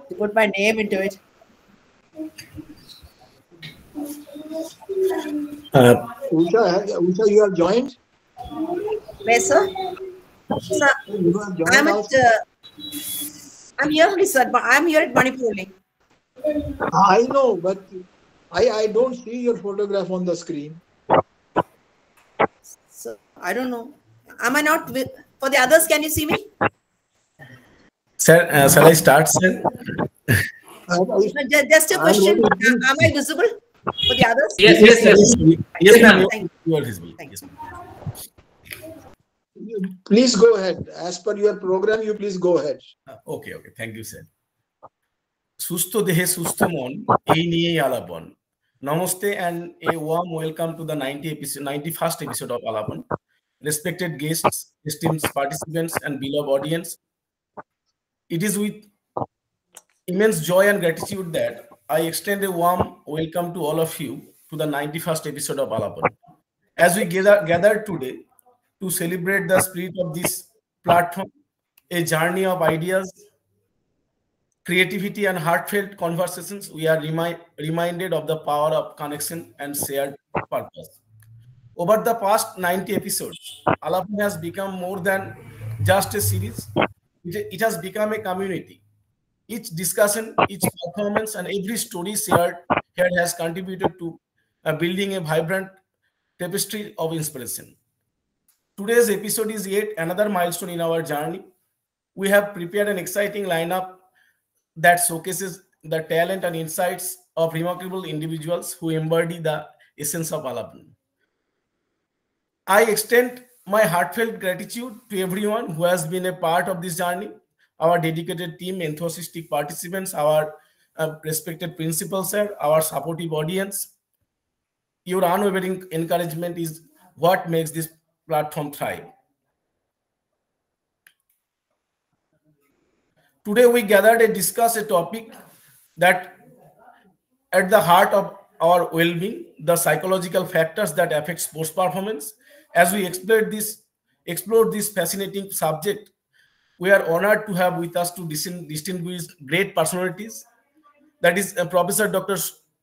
You put my name into it. Usha, you have joined? Where, sir? Sir, I'm here only, sir. I'm here at Manipur only. I know, but I don't see your photograph on the screen. So I don't know. Am I not with, for the others? Can you see me? Sir, shall I start, sir? Just a question. Am I visible for the others? Yes, ma'am. You are visible. Yes, please go ahead. As per your program, you please go ahead. Okay. Thank you, sir. Susto dehe susto mon, ei niye alapon. Namaste and a warm welcome to the 91st episode of Alapon. Respected guests, esteemed participants, and beloved audience, it is with immense joy and gratitude that I extend a warm welcome to all of you to the 91st episode of Alapon. As we gather today to celebrate the spirit of this platform, a journey of ideas, creativity, and heartfelt conversations, we are reminded of the power of connection and shared purpose. Over the past 90 episodes, Alapon has become more than just a series. It has become a community. Each discussion, each performance, and every story shared here has contributed to building a vibrant tapestry of inspiration. Today's episode is yet another milestone in our journey. We have prepared an exciting lineup that showcases the talent and insights of remarkable individuals who embody the essence of Alapon. I extend my heartfelt gratitude to everyone who has been a part of this journey, our dedicated team, enthusiastic participants, our respected principals, sir, our supportive audience. Your unwavering encouragement is what makes this platform thrive. Today we gathered to discuss a topic that at the heart of our well-being, the psychological factors that affect sports performance. As we explore this fascinating subject, we are honored to have with us two distinguished great personalities. That is Professor Dr.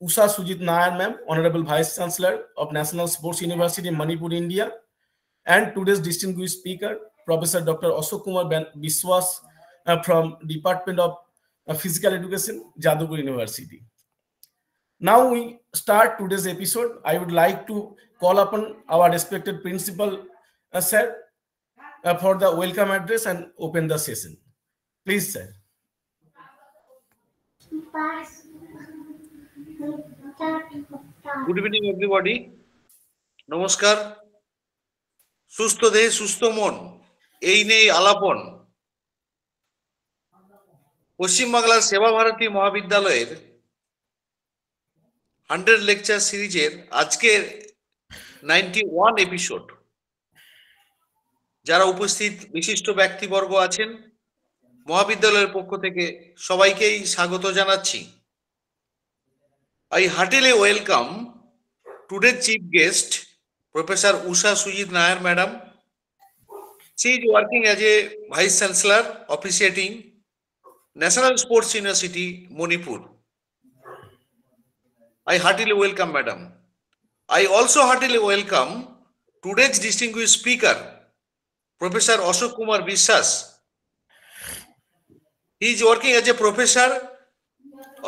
Usha Sujit Nair, ma'am, Honorable Vice Chancellor of National Sports University, Manipur, India, and today's distinguished speaker, Professor Dr. Ashok Kumar Biswas from Department of Physical Education, Jadavpur University. Now we start today's episode. I would like to call upon our respected principal, sir, for the welcome address and open the session. Please, sir. Good evening, everybody. Namaskar. Susto dehe susto mon, ei nei alapon. পশ্চিম বাংলার সেবা ভারতী মহাবিদ্যালয়ের 100 lecture সিরিজের আজকের 91 episode. যারা উপস্থিত বিশিষ্ট ব্যক্তিবর্গ আছেন, মহাবিদ্যালয়ের পক্ষ থেকে সবাইকেই স্বাগত জানাচ্ছি। I heartily welcome today's chief guest, Professor Usha Sujit Nair, Madam. She is working as a Vice Chancellor officiating National Sports University, Manipur. I heartily welcome, Madam. I also heartily welcome today's distinguished speaker, Professor Ashok Kumar Biswas. He is working as a professor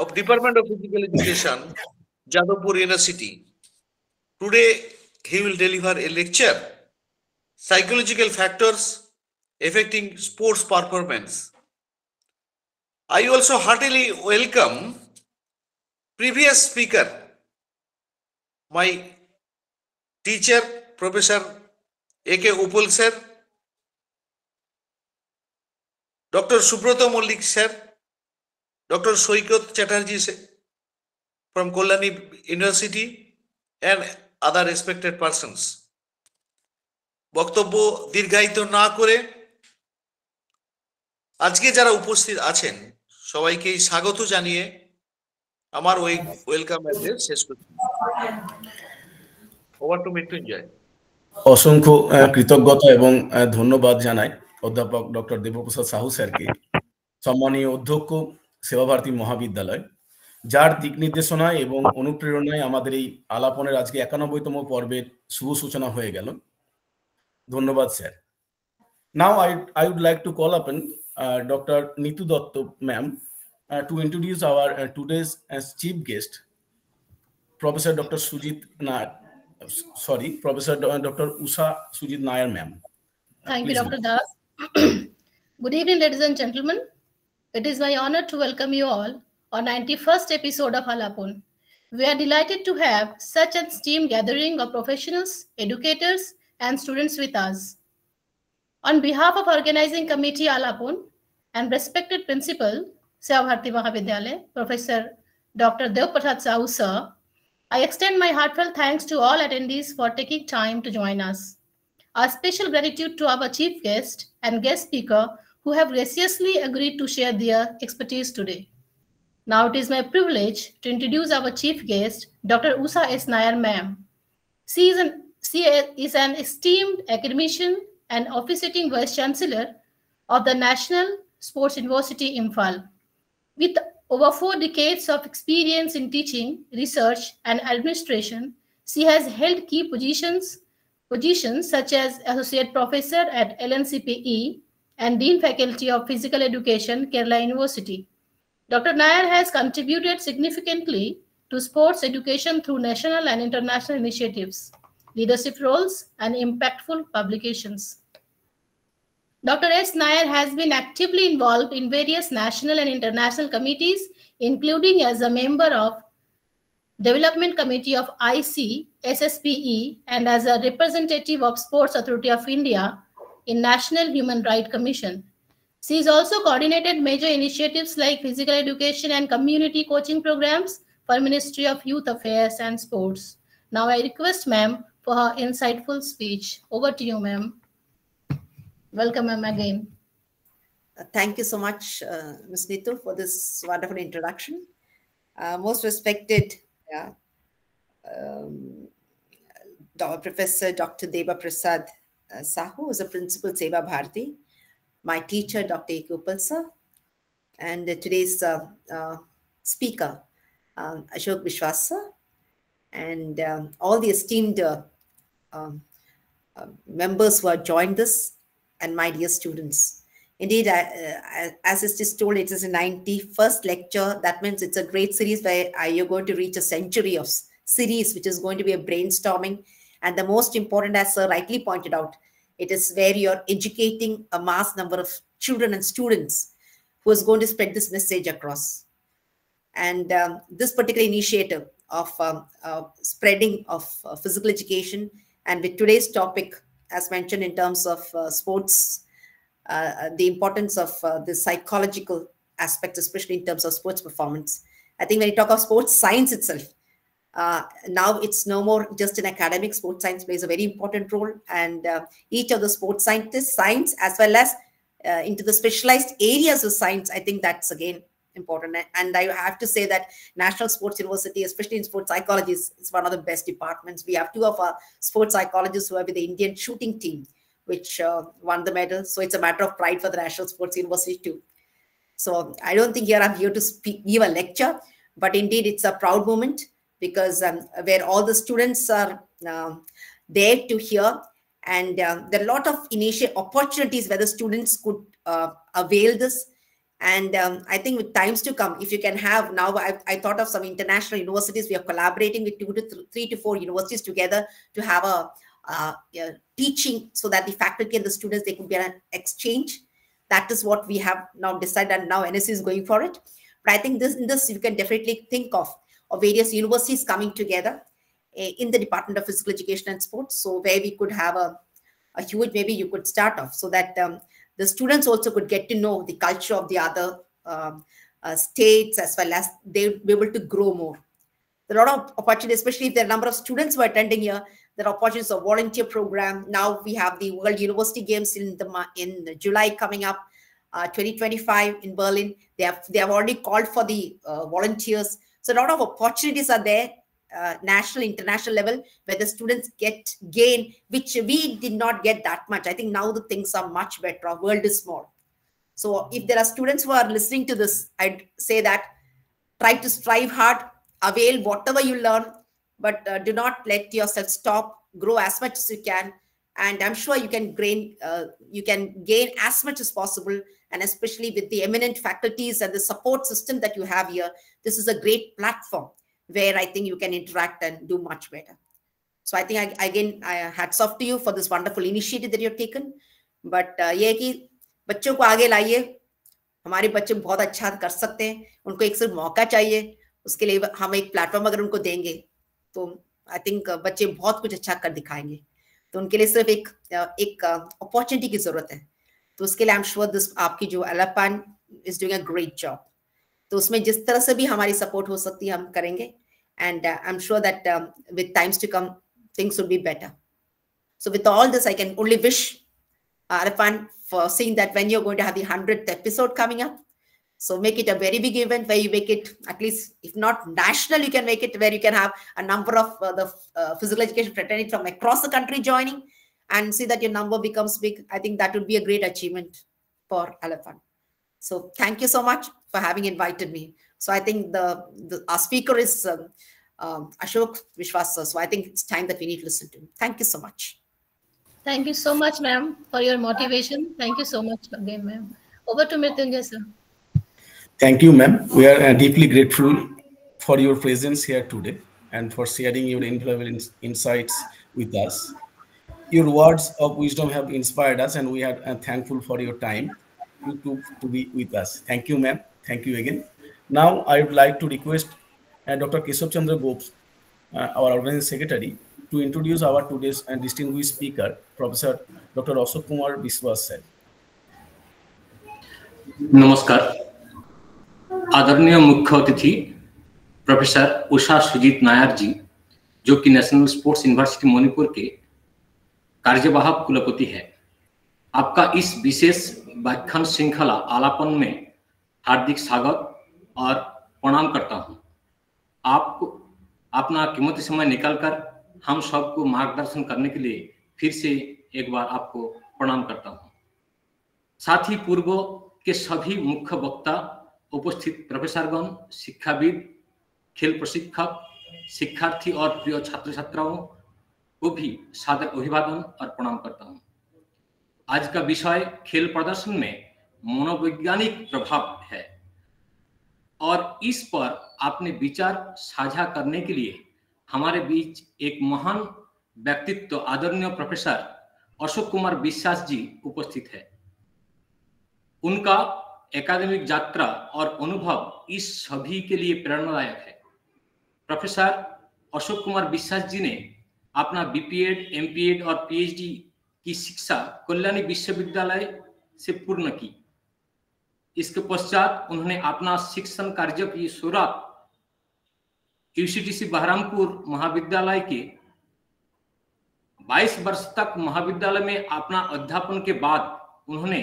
of Department of Physical Education, Jadavpur University. Today, he will deliver a lecture, Psychological Factors Affecting Sports Performance. I also heartily welcome previous speaker, my teacher, Professor A.K. Upul sir, Dr. Subroto Mollik sir, Dr. Soikot Chatterjee sir, from Kolani University, and other respected persons. বক্তব্য দীর্ঘায়িত না করে আজকে যারা উপস্থিত আছেন সবাইকে স্বাগত জানিয়ে আমার ওই ওয়েলকাম অ্যাড্রেস শেষ করছি। Over to Mrityunjay. অসংখ্য কৃতজ্ঞতা এবং ধন্যবাদ জানাই অধ্যাপক ডক্টর দেবপ্রসাদ সাহু স্যারকে সম্মানীয় অধ্যক্ষ সেবাভারতী মহাবিদ্যালয়, যার দিক নির্দেশনায় এবং অনুপ্রেরণায় আমাদের এই আলাপনের আজকে 91তম পর্বের শুভ সূচনা হয়ে গেল। ধন্যবাদ sir. Now I would like to call upon Dr. Nitu Datta ma'am to introduce our today's chief guest, Professor Dr. Professor Dr. Usha Sujit Nair ma'am. Thank you, Dr. Das. Good evening, ladies and gentlemen. It is my honor to welcome you all on 91st episode of Alapon. We are delighted to have such an esteemed gathering of professionals, educators, and students with us. On behalf of organizing committee Alapon and respected principal, Sevavarti Mahavidyalaya, Professor Dr. Devprasad Sahu sir, I extend my heartfelt thanks to all attendees for taking time to join us. Our special gratitude to our chief guest and guest speaker who have graciously agreed to share their expertise today. Now it is my privilege to introduce our chief guest, Dr. Usha S. Nair ma'am. She is an esteemed academician and officiating Vice Chancellor of the National Sports University, Imphal. With over 4 decades of experience in teaching, research, and administration, she has held key positions such as Associate Professor at LNCPE and Dean Faculty of Physical Education, Kerala University. Dr. Nair has contributed significantly to sports education through national and international initiatives, leadership roles, and impactful publications. Dr. S. Nair has been actively involved in various national and international committees, including as a member of Development Committee of IC, SSPE, and as a representative of Sports Authority of India in National Human Rights Commission. She has also coordinated major initiatives like physical education and community coaching programs for Ministry of Youth Affairs and Sports. Now I request ma'am for her insightful speech. Over to you, ma'am. Welcome, ma'am, again. Thank you so much, Ms. Nitu, for this wonderful introduction. Most respected Professor Dr. Devprasad Sahu, who is a principal Sevavarti, my teacher, Dr. A. Gopal sir, and today's speaker, Ashok Vishwas sir, and all the esteemed members who have joined this, and my dear students. Indeed, as it is told, it is a 91st lecture. That means it's a great series where you're going to reach a century of series, which is going to be a brainstorming. And the most important, as sir rightly pointed out, it is where you're educating a mass number of children and students who is going to spread this message across. And this particular initiative of spreading of physical education, and with today's topic, as mentioned in terms of sports, the importance of the psychological aspect, especially in terms of sports performance. I think when you talk of sports science itself, now it's no more just an academic. Sports science plays a very important role, and each of the sports scientists, science as well as into the specialized areas of science, I think that's again important. And I have to say that National Sports University, especially in sports psychology, is one of the best departments. We have 2 of our sports psychologists who are with the Indian shooting team, which won the medal. So it's a matter of pride for the National Sports University too. So I don't think here I'm here to give a lecture, but indeed it's a proud moment because where all the students are there to hear, and there are a lot of initial opportunities where the students could avail this. And I think with times to come, if you can have, now I thought of some international universities. We are collaborating with 3 to 4 universities together to have a teaching, so that the faculty and the students, they could be an exchange. That is what we have now decided, and now NSC is going for it. But I think in this you can definitely think of various universities coming together in the Department of Physical Education and Sports. So where we could have a huge, maybe you could start off so that the students also could get to know the culture of the other states, as well as they'll be able to grow more. There are a lot of opportunities, especially if there are a number of students who are attending here. There are opportunities of volunteer program. Now we have the World University Games in July coming up, 2025 in Berlin. They have already called for the volunteers. So a lot of opportunities are there, national, international level, where the students gain, which we did not get that much. I think now the things are much better. Our world is small. So if there are students who are listening to this, I'd say that try to strive hard, avail whatever you learn, but do not let yourself stop. Grow as much as you can, and I'm sure you can gain as much as possible. And especially with the eminent faculties and the support system that you have here, this is a great platform where I think you can interact and do much better. So I think again, hats off to you for this wonderful initiative that you've taken. But ये कि बच्चों को आगे लाइए, हमारे बच्चे बहुत अच्छा कर सकते हैं, उनको एक सिर्फ मौका चाहिए, उसके लिए हम एक प्लेटफॉर्म अगर उनको देंगे तो आई थिंक बच्चे बहुत कुछ अच्छा कर दिखाएंगे. तो उनके लिए सिर्फ एक अपॉर्चुनिटी की जरूरत है. तो उसके लिए आई एम श्योर दिस आपकी जो Allapan is doing a great job. तो उसमें जिस तरह से भी हमारी सपोर्ट हो सकती है हम करेंगे. And I am sure that with times to come things will be better. So with all this, I can only wish Allapan for seeing that when you're going to have the 100th episode coming up. So make it a very big event where you make it, at least if not national, you can make it where you can have a number of the physical education fraternity from across the country joining, and see that your number becomes big. I think that would be a great achievement for Allapan. So thank you so much for having invited me. So I think our speaker is Ashok Vishwas. So I think it's time that we need to listen to him. Thank you so much. Thank you so much, ma'am, for your motivation. Thank you so much again, ma'am. Over to Mrityunjay, sir. Thank you, ma'am. We are deeply grateful for your presence here today and for sharing your invaluable insights with us. Your words of wisdom have inspired us, and we are thankful for your time to be with us. Thank you, ma'am. Thank you again. Now, I would like to request Dr. Keshav Chandra Gopes, our organizing secretary, to introduce our today's distinguished speaker, Professor Dr. Ashok Kumar Biswas sir. नमस्कार. आदरणीय मुख्य अतिथि professor Usha Sujit Nair जी, जो कि national sports university Manipur के कार्यवाहक कुलपति है, आपका इस विशेष व्याख्यान श्रृंखला आलापन में हार्दिक स्वागत और प्रणाम करता हूं. आपको अपना कीमती समय निकालकर हम सबको मार्गदर्शन करने के लिए फिर से एक बार आपको प्रणाम करता हूं. साथ ही पूर्व के सभी मुख्य वक्ता, उपस्थित प्रोफेसरगण, शिक्षाविद, खेल प्रशिक्षक, शिक्षार्थी और प्रिय छात्र छात्राओं को भी सादर अभिवादन और प्रणाम करता हूं. आज का विषय खेल प्रदर्शन में मनोवैज्ञानिक प्रभाव है और इस पर आपने विचार साझा करने के लिए हमारे बीच एक महान व्यक्तित्व आदरणीय प्रोफेसर अशोक कुमार विश्वास जी उपस्थित है. उनका एकेडमिक यात्रा और अनुभव इस सभी के लिए प्रेरणादायक है. प्रोफेसर अशोक कुमार विश्वास जी ने अपना बीपीएड, एमपीएड और पीएचडी की शिक्षा कल्याणी विश्वविद्यालय से पूर्ण की. इसके पश्चात उन्होंने अपना शिक्षण कार्य की शुरुआत यूसीटीसी बहरामपुर महाविद्यालय के 22 वर्ष तक महाविद्यालय में अपना अध्यापन के बाद उन्होंने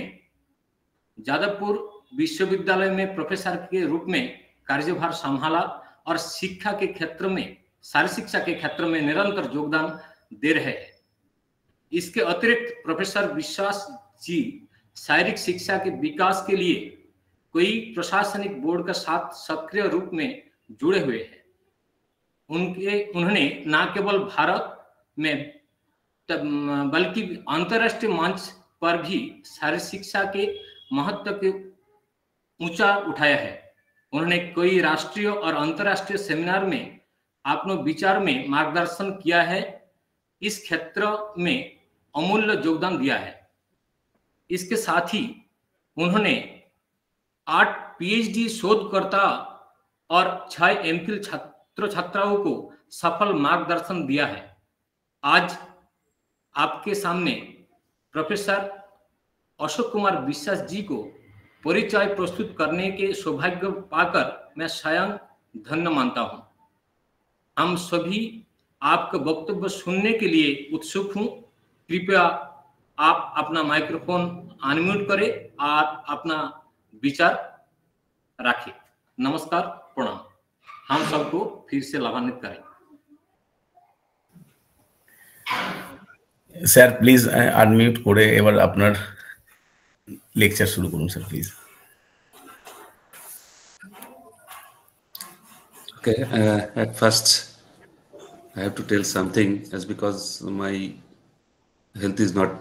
जादवपुर विश्वविद्यालय में प्रोफेसर के रूप में कार्यभार संभाला और शिक्षा के क्षेत्र में, शारीरिक शिक्षा के क्षेत्र में निरंतर योगदान दे रहे हैं. इसके अतिरिक्त प्रोफेसर विश्वास जी शारीरिक शिक्षा के विकास के लिए कई प्रशासनिक बोर्ड के साथ सक्रिय रूप में जुड़े हुए हैं. उन्होंने न केवल भारत में बल्कि अंतर्राष्ट्रीय मंच पर भी शारीरिक शिक्षा के महत्व के ऊंचा उठाया है. उन्होंने कई राष्ट्रीय और अंतर्राष्ट्रीय सेमिनार में अपने विचार में मार्गदर्शन किया है. इस क्षेत्र में अमूल्य योगदान दिया है. इसके साथ ही उन्होंने 8 पीएचडी शोधकर्ता और 6 एमफिल छात्र छात्राओं को सफल मार्गदर्शन दिया है. आज आपके सामने प्रोफेसर अशोक कुमार विश्वास जी को परिचय प्रस्तुत करने के सौभाग्य पाकर मैं स्वयं धन्य मानता हूं. हम सभी आपका वक्तव्य सुनने के लिए उत्सुक हूं. कृपया आप अपना माइक्रोफोन अनम्यूट करें और अपना विचार रखें. नमस्कार, प्रणाम. हम सबको फिर से लाभान्वित करें. স্যার প্লিজ আনমিউট করে এবার আপনার লেকচার শুরু করুন sir please. Okay, at first I have to tell something, as because my health is not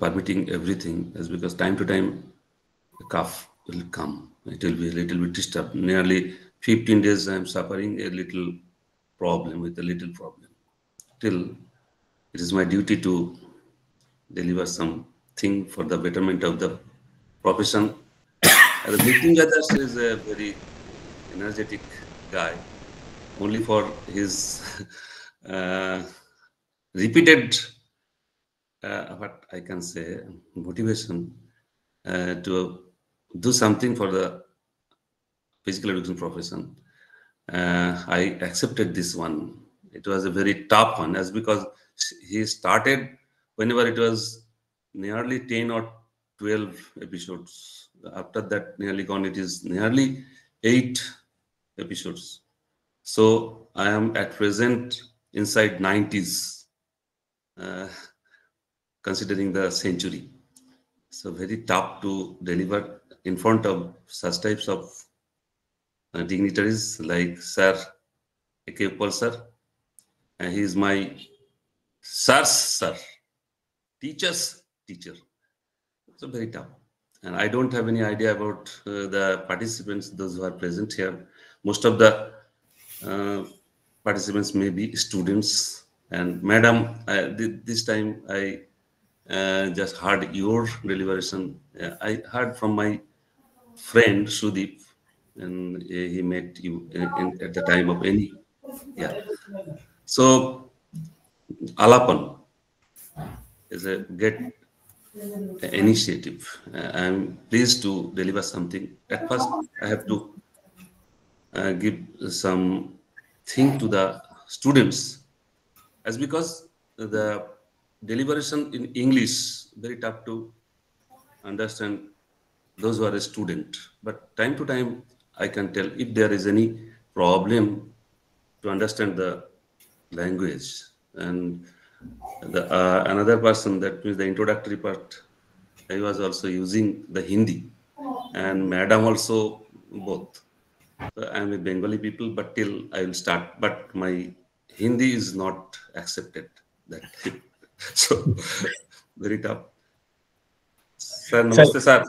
permitting everything, as because time to time a cough will come. It will be a little bit disturbed. Nearly 15 days I am suffering a little problem, with a little problem. Still, it is my duty to deliver something for the betterment of the profession. And Nitin Gadas is a very energetic guy. Only for his repeated, what I can say, motivation to do something for the physical education profession, I accepted this one. It was a very tough one, as because he started whenever it was nearly 10 or 12 episodes. After that, nearly gone, it is nearly 8 episodes. So I am at present inside 90s, considering the century. So very tough to deliver in front of such types of dignitaries like Sir A.K. Uppal sir. And he is my sir's sir, teacher's teacher. So very tough. And I don't have any idea about the participants, those who are present here. Most of the participants may be students. And madam, this time I just heard your deliberation. I heard from my friend Sudeep, and he met you at the time of any. Yeah. So Alapan is a great initiative. I'm pleased to deliver something. At first, I have to give some thing to the students, as because the deliberation in English very tough to understand those who are a student. But time to time, I can tell if there is any problem to understand the language. And the another person, that means the introductory part, I was also using the Hindi, and madam also, both. So I am a Bengali people, but till I will start, but my Hindi is not accepted that time. So very tough. Sir, namaste sir.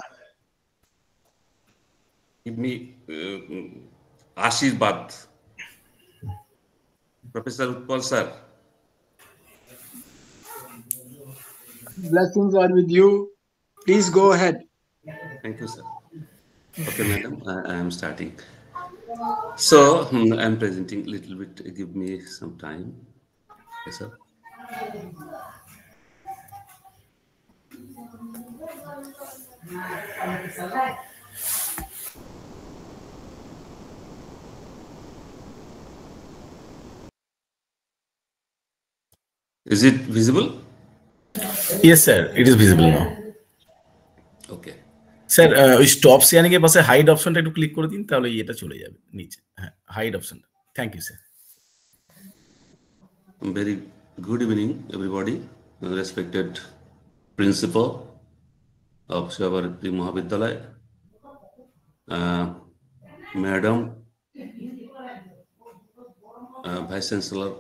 Give me Ashirwad. Professor Uppal sir. Blessings are with you. Please go ahead. Thank you, sir. Okay, madam, I am starting. So I am presenting a little bit. Give me some time. Yes, sir. Is it visible? Yes sir, it is visible now. Okay. Sir ওই stop sharing এর পাশে hide অপশনটা একটু click করে দিন, তাহলে এটা চলে যাবে নিচে। হ্যাঁ, হাইড অপশনটা। Thank you sir. Very good evening, everybody. Respected principal of Shivabarati Mahavidyalaya, madam, vice chancellor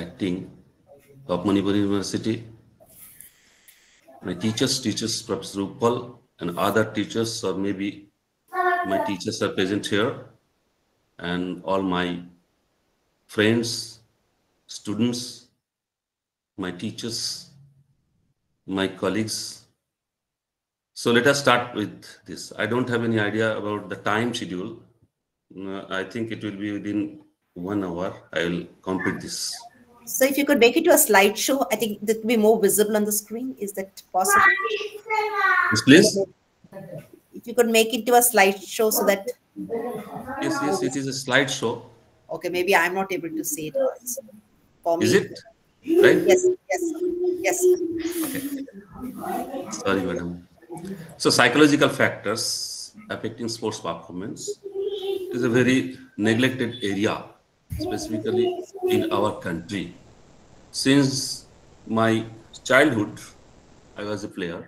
acting of Manipur University, my teachers, Professor Uppal, and other teachers, or maybe my teachers are present here, and all my friends, students, my teachers, my colleagues. So let us start with this. I don't have any idea about the time schedule. I think it will be within 1 hour. I will complete this. So if you could make it to a slideshow, I think that would be more visible on the screen. Is that possible? Yes, please. If you could make it to a slideshow so that... Yes, it is a slideshow. Okay, maybe I'm not able to see it. For me. Is it? Right? Yes. Okay. Sorry, madam. So psychological factors affecting sports performance is a very neglected area, specifically in our country. Since my childhood, I was a player,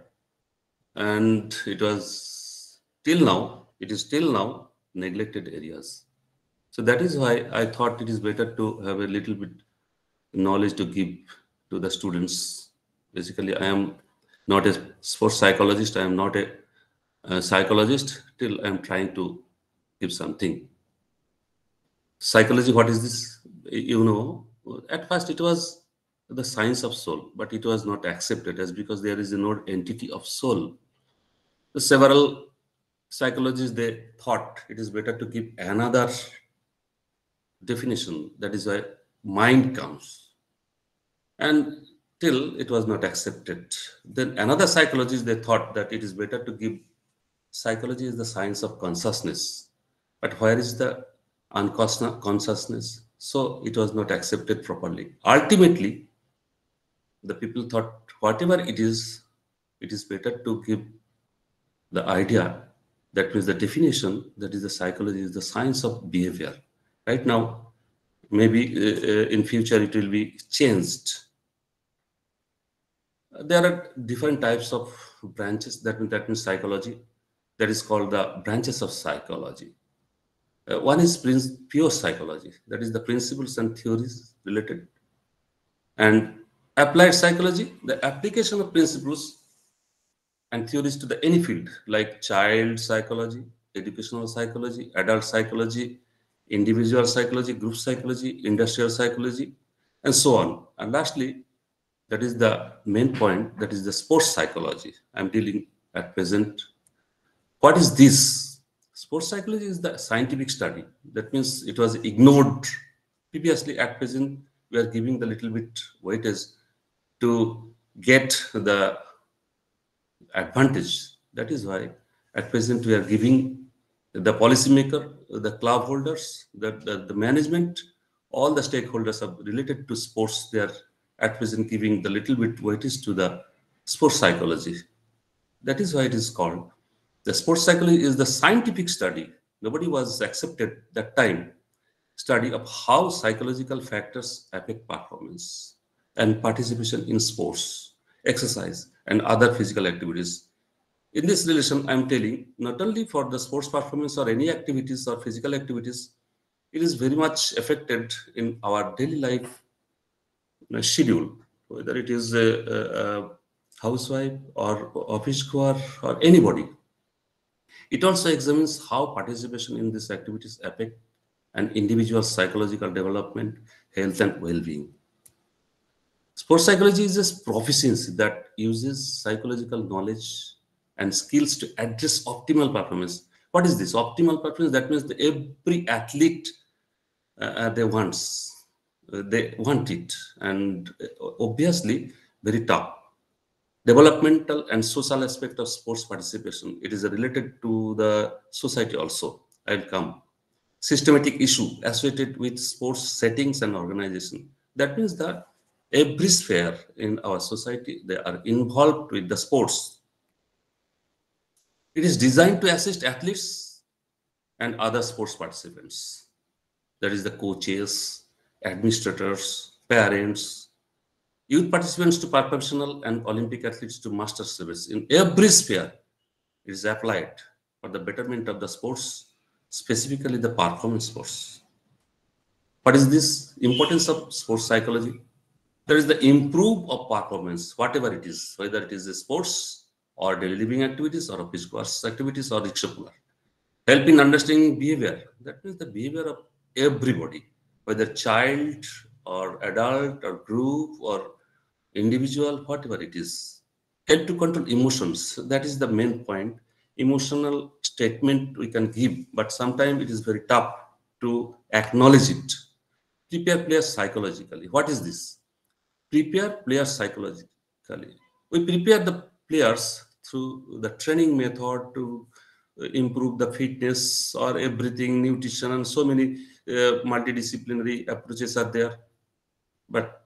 and it was till now, it is still now neglected areas. So that is why I thought it is better to have a little bit knowledge to give to the students. Basically, I am not a sports psychologist. I am not a psychologist. Till I am trying to give something. Psychology, what is this? You know, at first it was the science of soul, but it was not accepted as because there is no entity of soul. So several psychologists, they thought it is better to give another definition. That is why mind comes. And till it was not accepted. Then another psychologist, they thought that it is better to give psychology is the science of consciousness. But where is the consciousness? So it was not accepted properly. Ultimately, the people thought whatever it is better to give the idea, that means the definition, that is the psychology is the science of behavior. Right now, maybe in future it will be changed. There are different types of branches, that means psychology, that is called the branches of psychology. One is pure psychology, that is the principles and theories related. And applied psychology, the application of principles and theories to any field, like child psychology, educational psychology, adult psychology, individual psychology, group psychology, industrial psychology, and so on. And lastly, that is the main point, that is the sports psychology I'm dealing at present. What is this? Sports psychology is the scientific study. That means it was ignored previously. At present, we are giving the little bit weightage to get the advantage. That is why at present we are giving the policymaker, the club holders, the management, all the stakeholders are related to sports. They are at present giving the little bit weightage to the sports psychology. That is why it is called. The sports psychology is the scientific study. Nobody was accepted that time. Study of how psychological factors affect performance and participation in sports, exercise, and other physical activities. In this relation, I'm telling not only for the sports performance or any activities or physical activities, it is very much affected in our daily life schedule, whether it is a housewife or office goer or anybody. It also examines how participation in these activities affect an individual's psychological development, health, and well-being. Sports psychology is a proficiency that uses psychological knowledge and skills to address optimal performance. What is this optimal performance? That means that every athlete they want it, and obviously very tough. Developmental and social aspect of sports participation. It is related to the society also. I'll come. Systematic issue associated with sports settings and organization. That means that every sphere in our society, they are involved with the sports. It is designed to assist athletes and other sports participants. That is the coaches, administrators, parents, youth participants to professional and Olympic athletes to master service. In every sphere, it is applied for the betterment of the sports, specifically the performance sports. What is this importance of sports psychology? There is the improve of performance, whatever it is, whether it is a sports or daily living activities or office course activities or extracurricular. Help in understanding behavior. That means the behavior of everybody, whether child or adult or group or individual, whatever it is. Help to control emotions. That is the main point. Emotional statement we can give, but sometimes it is very tough to acknowledge it. Prepare players psychologically. What is this? Prepare players psychologically. We prepare the players through the training method to improve the fitness or everything, nutrition, and so many multidisciplinary approaches are there. But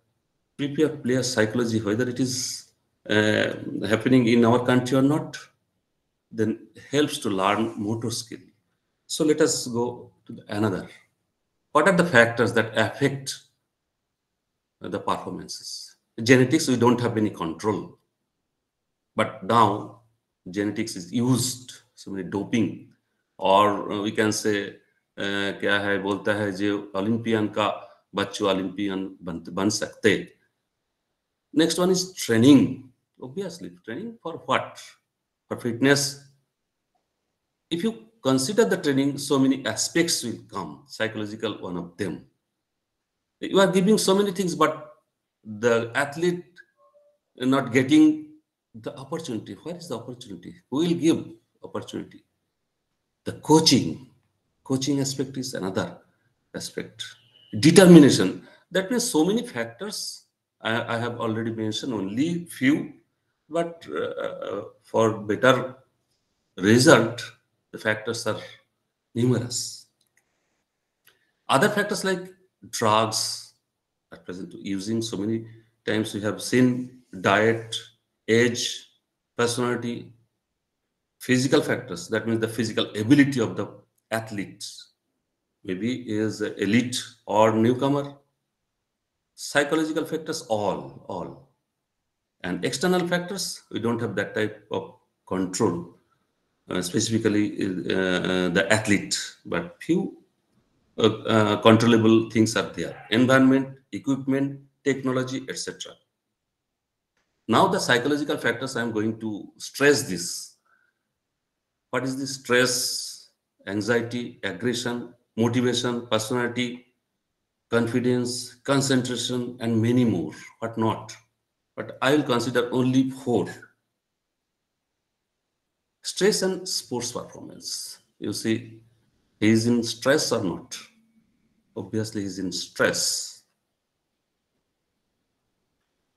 prepare player psychology, whether it is happening in our country or not, then helps to learn motor skill. So let us go to another. What are the factors that affect the performances? Genetics, we don't have any control. But now genetics is used, so many doping, or we can say क्या है बोलता है जो Olympian का बच्चों Olympian बन सकते. Next one is training. Obviously, training for what? For fitness. If you consider the training, so many aspects will come. Psychological, one of them. You are giving so many things, but the athlete not getting the opportunity. Where is the opportunity? Who will give opportunity? The coaching aspect is another aspect. Determination. That means so many factors. I have already mentioned only few, but for better result, the factors are numerous. Other factors like drugs at present using so many times we have seen diet, age, personality, physical factors. That means the physical ability of the athletes. Maybe is elite or newcomer. Psychological factors, all. And external factors, we don't have that type of control, specifically the athlete, but few controllable things are there. Environment, equipment, technology, etc. Now the psychological factors, I'm going to stress this. What is this? Stress, anxiety, aggression, motivation, personality, confidence, concentration, and many more, what not. But I will consider only 4. Stress and sports performance. You see, he is in stress or not? Obviously, he is in stress.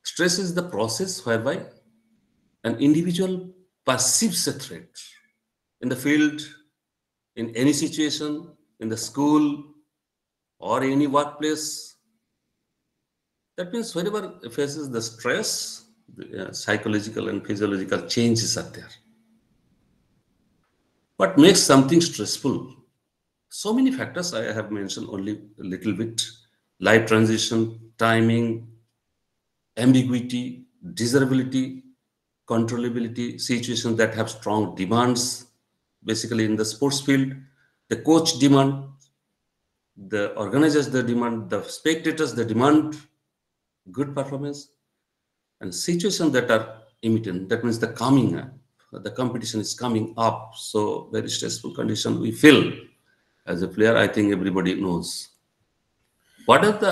Stress is the process whereby an individual perceives a threat in the field, in any situation, in the school, or any workplace. That means whenever it faces the stress, the psychological and physiological changes are there. What makes something stressful? So many factors I have mentioned only a little bit. Life transition, timing, ambiguity, desirability, controllability, situations that have strong demands. Basically in the sports field, the coach demand, the organizers, the demand, the spectators, the demand good performance, and situations that are imminent. That means the coming up, the competition is coming up. So very stressful condition we feel as a player. I think everybody knows. What are the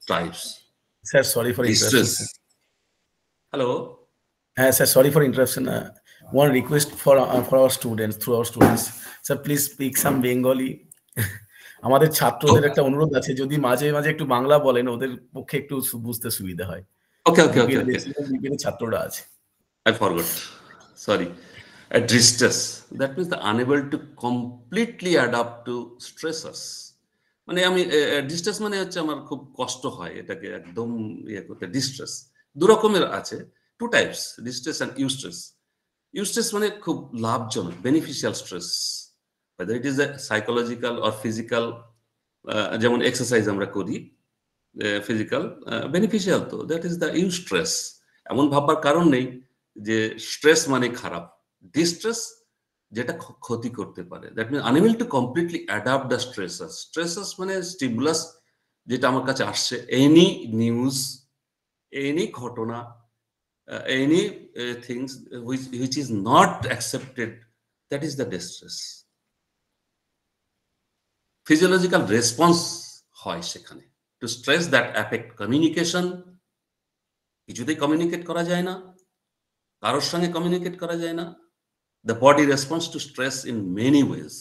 types? Sir, sorry for interruption. Distress. Hello. Sir, sorry for interruption. One request for our students, through our students. Sir, please speak some Bengali. আমাদের ছাত্রদের একটা অনুরোধ আছে, যদি মাঝে মাঝে একটু বাংলা বলেন, ওদের পক্ষে একটু বুঝতে সুবিধা হয়। Okay. ছাত্ররা আছে। I forgot. Sorry. Distress. That means the unable to completely adapt to stressors. মানে আমি ডিস্ট্রেস মানে হচ্ছে আমার খুব কষ্ট হয় এটাকে একদম করতে। ডিস্ট্রেস দু রকমের আছে, 2 types, distress and eustress. Eustress মানে খুব লাভজনক, beneficial stress, whether it is a psychological or physical, যেমন এক্সারসাইজ আমরা করি, ফিজিক্যাল বেনিফিশিয়াল, তো দ্যাট ইজ দ্য ইউস্ট্রেস। এমন ভাববার কারণ নেই যে স্ট্রেস মানে খারাপ। ডিস্ট্রেস যেটা ক্ষতি করতে পারে, that mean unable to completely adapt the stressors. Stressors মানে স্টিমুলাস, যেটা আমার কাছে আসছে, এনি নিউজ, এনি ঘটনা, any things which is not accepted, that is the distress. Physiological response হয় সেখানে to stress that affect communication. কিছুতেই কমিউনিকেট করা যায় না, কারোর সঙ্গে কমিউনিকেট করা যায় না। The body responds to stress in many ways.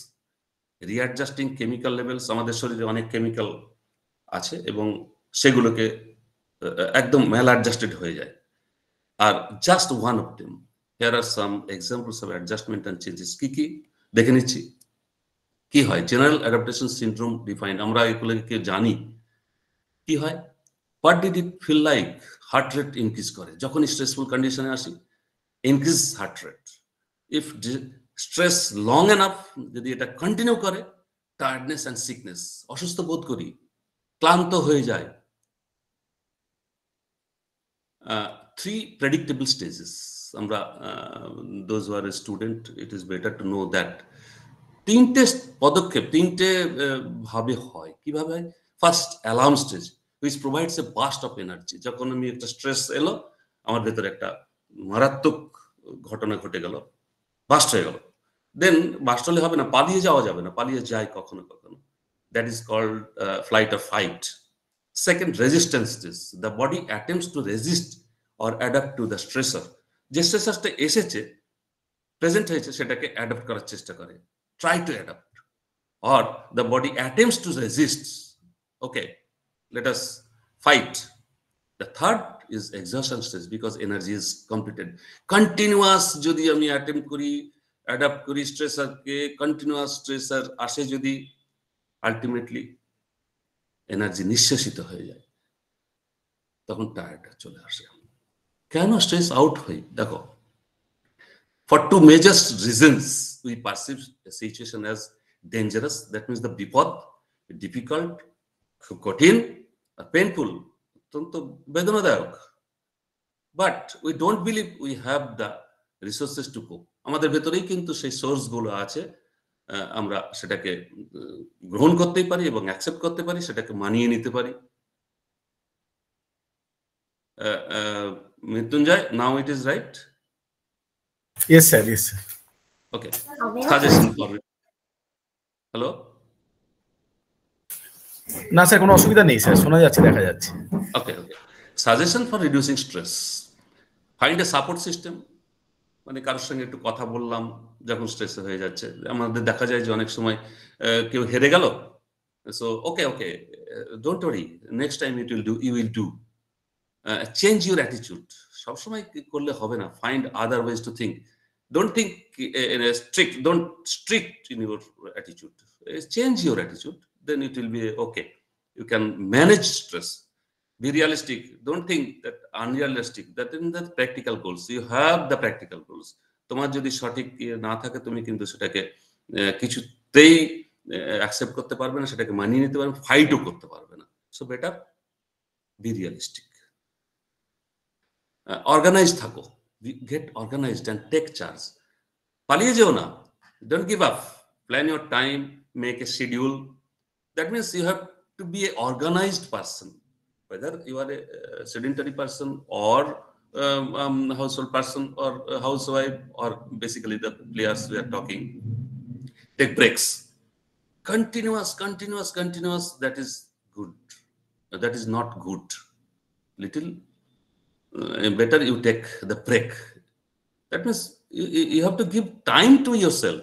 Readjusting chemical levels, আমাদের শরীরে অনেক কেমিক্যাল আছে এবং সেগুলোকে একদম ম্যাল অ্যাডজাস্টেড হয়ে যায়। আর just one of them, here are some examples of adjustment and changes. কি দেখে নিচ্ছি। কি হয়? জেনারেল অ্যাডাপ্টেশন সিনড্রোম ডিফাইন্ড, আমরা এগুলোকে জানি। কি হয়? What did it feel like? Heart rate increase করে যখন স্ট্রেসফুল কন্ডিশনে আসি, increase heart rate. If stress long enough, যদি এটা কন্টিনিউ করে, টায়ার্ডনেস অ্যান্ড সিকনেস, অসুস্থ বোধ করি, ক্লান্ত হয়ে যায়। 3 predictable stages those who are a student, it is better to know that তিনটে পদক্ষেপ, তিনটে ভাবে হয়। কিভাবে হয়? First alarm stage, which provides a burst of energy। যখন আমি একটা স্ট্রেস এলো, আমার ভেতরে একটা মারাত্মক ঘটনা ঘটে গেল, বাস্ট হয়ে গেল, দেন বাস্ট হলে হবে না, পালিয়ে যাওয়া যাবে না, পালিয়ে যায় কখনো কখনো। That is called flight or fight. Second, resistance stage, the body attempts to resist or adapt to the stressor. যে স্ট্রেসারটা এসেছে, প্রেজেন্ট হয়েছে, সেটাকে অ্যাডাপ্ট করার চেষ্টা করে, try to adapt, or the body attempts to resist. Okay, let us fight. The third is exhaustion stage, because energy is completed. Continuous jodi ami attempt kori, adapt kori stressor ke, continuous stressor ashe jodi, ultimately energy নিঃশেষিত হয়ে যায়, তখন tired চলে আসে। কেন stress out হয়? দেখো, for two major reasons we perceive a situation as dangerous, that means the bipad, difficult, কঠিন, painful, অত্যন্ত বেদনাদায়ক, but we don't believe we have the resources to cope। আমাদের ভেতরেই কিন্তু সেই সোর্স গুলো আছে, আমরা সেটাকে গ্রহণ করতেই পারি এবং অ্যাকসেপ্ট করতে পারি, সেটাকে মানিয়ে নিতে পারি। Mrityunjay, now it is right? Yes, sir. Yes, sir. Okay. Suggestion for it. Hello? না স্যার, কোনো অসুবিধা নেই স্যার, শোনা যাচ্ছে, দেখা যাচ্ছে। Okay, okay. Suggestion for reducing stress. Find a support system. মানে কারোর সঙ্গে একটু কথা বললাম যখন স্ট্রেস হয়ে যাচ্ছে। আমাদের দেখা যায় যে অনেক সময় কেউ হেরে গেল, so okay okay, don't worry, next time it will do, you will do. Change your attitude. সবসময় করলে হবে না, find other ways to think. Don't think in a strict in your attitude. Change your attitude, then it will be okay. You can manage stress. Be realistic. Don't think that unrealistic. That in the practical goals. You have the practical goals. তোমার যদি সঠিক না থাকে, তুমি কিন্তু সেটাকে কিছুতেই accept করতে পারবে না, সেটাকে মানিয়ে নিতে পারবে, ফাইটও করতে পারবে না। So better be realistic. Organize থাকো। Get organized and take charge. পালিয়ে যেও না, don't give up. Plan your time, make a schedule. That means you have to be an organized person, whether you are a sedentary person or household person or a housewife or basically the players we are talking. Take breaks. Continuous, that is good. That is not good. Little better you take the break. That means you have to give time to yourself.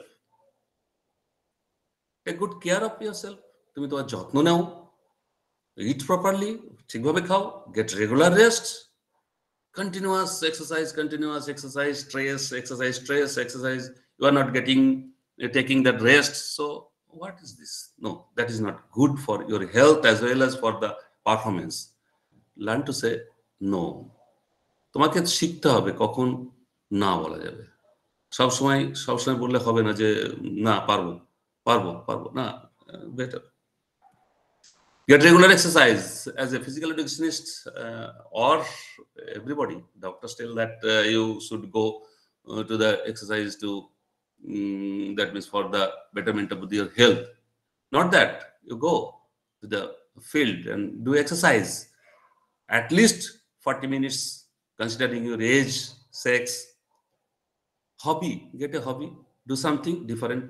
Take good care of yourself. তুমি তোমার যত্ন নাও, eat properly, ঠিকভাবে খাও, get regular rest, continuous exercise, stress. You are not taking that rest. So what is this? No, that is not good for your health as well as for the performance. Learn to say no. তোমাকে শিখতে হবে কখন না বলা যাবে। সবসময় বললে হবে না যে না, পারবো না। Better get regular exercise. As a physical educationist or everybody, doctors tell that you should go to the exercise to that means for the betterment of your health. Not that you go to the field and do exercise at least 40 minutes, considering your age, sex. Hobby, get a hobby, do something different.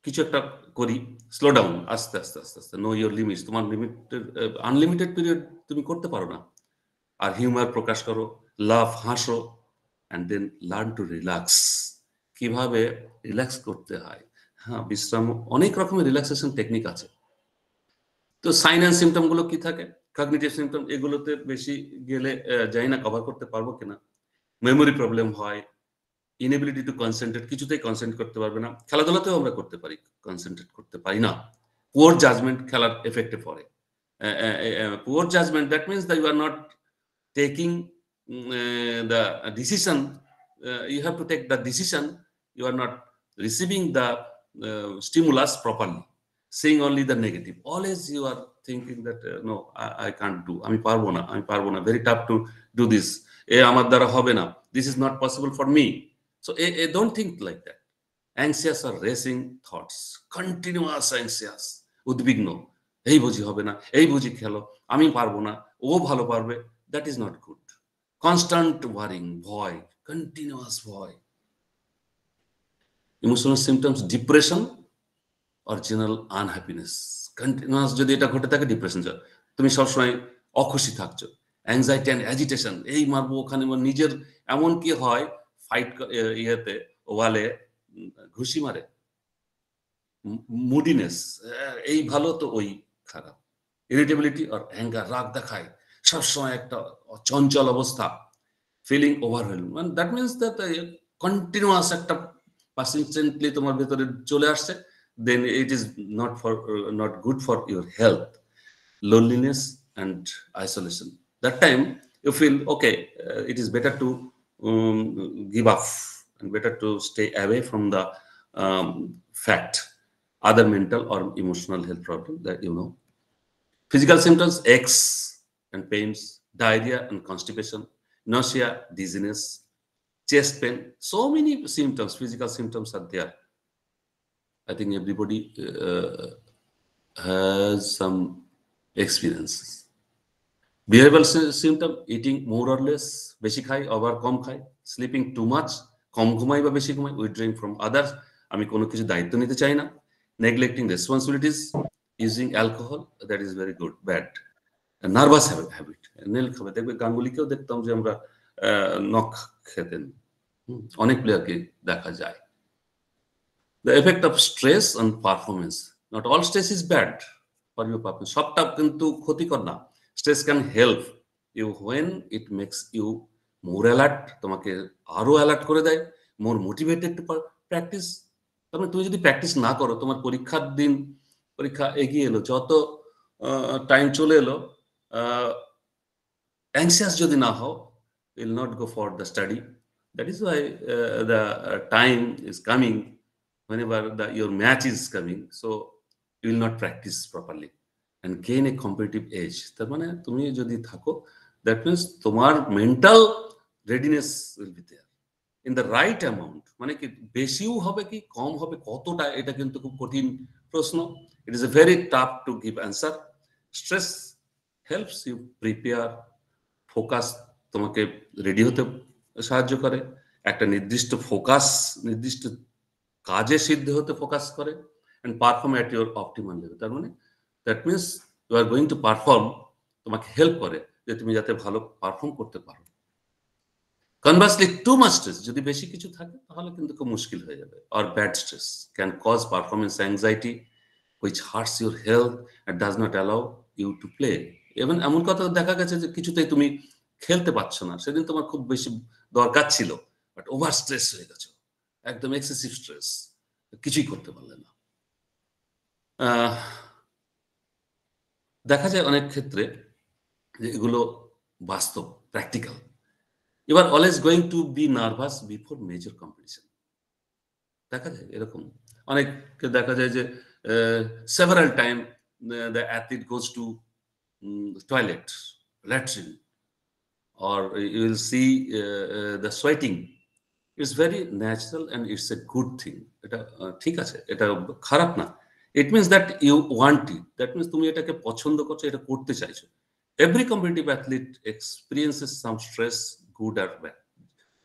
কিছু একটা করি, slow down, আস্তে আস্তে no your limits. তোমার unlimited period তুমি করতে পারো না। আর হিউমার প্রকাশ করো, লাভ, হাসো, and then learn to relax. কিভাবে রিল্যাক্স করতে হয়? হ্যাঁ, বিশ্রাম, অনেক রকমের রিল্যাক্সেশন টেকনিক আছে। তো সাইন অ্যান্ড সিমটম গুলো কি থাকে? কগনিটিভ সিমটম, এগুলোতে বেশি গেলে জানি না কভার করতে পারবো কিনা। মেমোরি প্রবলেম হয়, ইনএবিলিটি টু কনসেন্ট্রেট, কিছুতেই কনসেন্ট্রেট করতে পারবে না। খেলাধুলাতেও আমরা করতে পারি, কনসেন্ট্রেট করতে পারি না। পুয়ার জাজমেন্ট খেলার এফেক্টে পড়ে। Poor judgement, that means that you are not taking the decision, you have to take the decision, you are not receiving the stimulus properly, seeing only the negative. Always you are thinking that no, I can't do, আমি পারবো না, very tough to do this. আমার দ্বারা হবে না, this is not possible for me. So don't think like that. Anxious or racing thoughts, continuous anxious, উদ্বিগ্ন, এই বুঝি হবে না, এই বুঝি খেলো, আমি পারবো না, ও ভালো পারবে, that is not good. Constant worrying, ভয়, continuous ভয়. Emotional symptoms, depression or general unhappiness. Continuous যদি এটা ঘটে থাকে ডিপ্রেশন, তুমি সবসময় অখুশি থাকছো, অ্যাংজাইটি অ্যান্ড অ্যাজিটেশন, এই মারবো ওখানে, নিজের এমন কি হয় ফাইট ইয়েতে ওয়ালে ঘুষি মারে, মুডিনেস, এই ভালো তো ওই খারাপ, ইরিটেবিলিটি আর অ্যাঙ্গার, রাগ দেখায়, সবসময় একটা চঞ্চল অবস্থা, ফিলিং ওভারওয়েলম, মানে দ্যাট মিনস দ্যাট কন্টিনিউয়াস একটা পার্সিস্টেন্টলি তোমার ভেতরে চলে আসছে, then it is not good for your health. Loneliness and isolation, that time you feel okay, it is better to give up and better to stay away from the fact, other mental or emotional health problem that you know. Physical symptoms, aches and pains, diarrhea and constipation, nausea, dizziness, chest pain, so many symptoms, physical symptoms are there. I think everybody has some experiences. Behavioral symptom, eating more or less, বেশি খাই আবার কম খাই, sleeping too much, কম ঘুমাই বা বেশি ঘুমাই, withdrawing from others, আমি কোনো কিছু দায়িত্ব নিতে চাই না, neglecting responsibilities, using alcohol, that is very good, bad. Nervous habit, nail খাবে, দেখবে গাঙ্গুলিকেও দেখতাম যে আমরা নখ খেতেন, অনেক প্লেয়ারকে দেখা যায়। The effect of stress on performance, not all stress is bad for your performance, সবটা কিন্তু ক্ষতিকর না। Stress can help you when it makes you more alert, তোমাকে আরো অ্যালার্ট করে দেয়, more motivated to practice. তার মানে তুমি যদি প্র্যাকটিস না করো, তোমার পরীক্ষার দিন, পরীক্ষা এগিয়ে এলো, যত টাইম চলে এলো, অ্যাংশিয়াস যদি না হও, you will not go for the study. That is why the time is coming whenever your match is coming, so you will not practice properly and gain a competitive edge. তার মানে তুমি যদি থাকো, that means তোমার mental readiness will be there in the right amount. মানে কি বেশিও হবে কি কম হবে, কতটা, এটা কিন্তু খুব কঠিন প্রশ্ন. It is a very tough to give answer. Stress helps you prepare, focus, তোমাকে রেডি হতে সাহায্য করে, একটা নির্দিষ্ট ফোকাস, নির্দিষ্ট কাজে সিদ্ধ হতে ফোকাস করে, and perform at your optimal level. তার মানে that means you are going to perform, তোমাকে হেল্প করে যে তুমি যাতে ভালো পারফর্ম করতে পারো। Conversely, too much stress, যদি বেশি কিছু থাকে তাহলে কিন্তু খুব মুশকিল হয়ে যাবে, or bad stress can cause performance anxiety which hurts your health and does not allow you to play. even এমন কথা দেখা গেছে যে কিছুতেই তুমি খেলতে পারছো না, সেদিন তোমার খুব বেশি দরকার ছিল, বাট ওভার স্ট্রেস হয়ে গেছে, একদম এক্সেসিভ স্ট্রেস, কিছুই করতে পারলে না। দেখা যায় অনেক ক্ষেত্রে যে এগুলো বাস্তব, practical. You are always going to be nervous before major competition. দেখা যায় এরকম অনেককে দেখা যায় যে several time the athlete goes to toilet, latrine, or you will see the sweating. It's very natural and it's a good thing. এটা ঠিক আছে, এটা খারাপ না। It means that you want it. That means তুমি এটাকে পছন্দ করছো, এটা করতে চাইছো। Every competitive athlete experiences some stress, good or bad.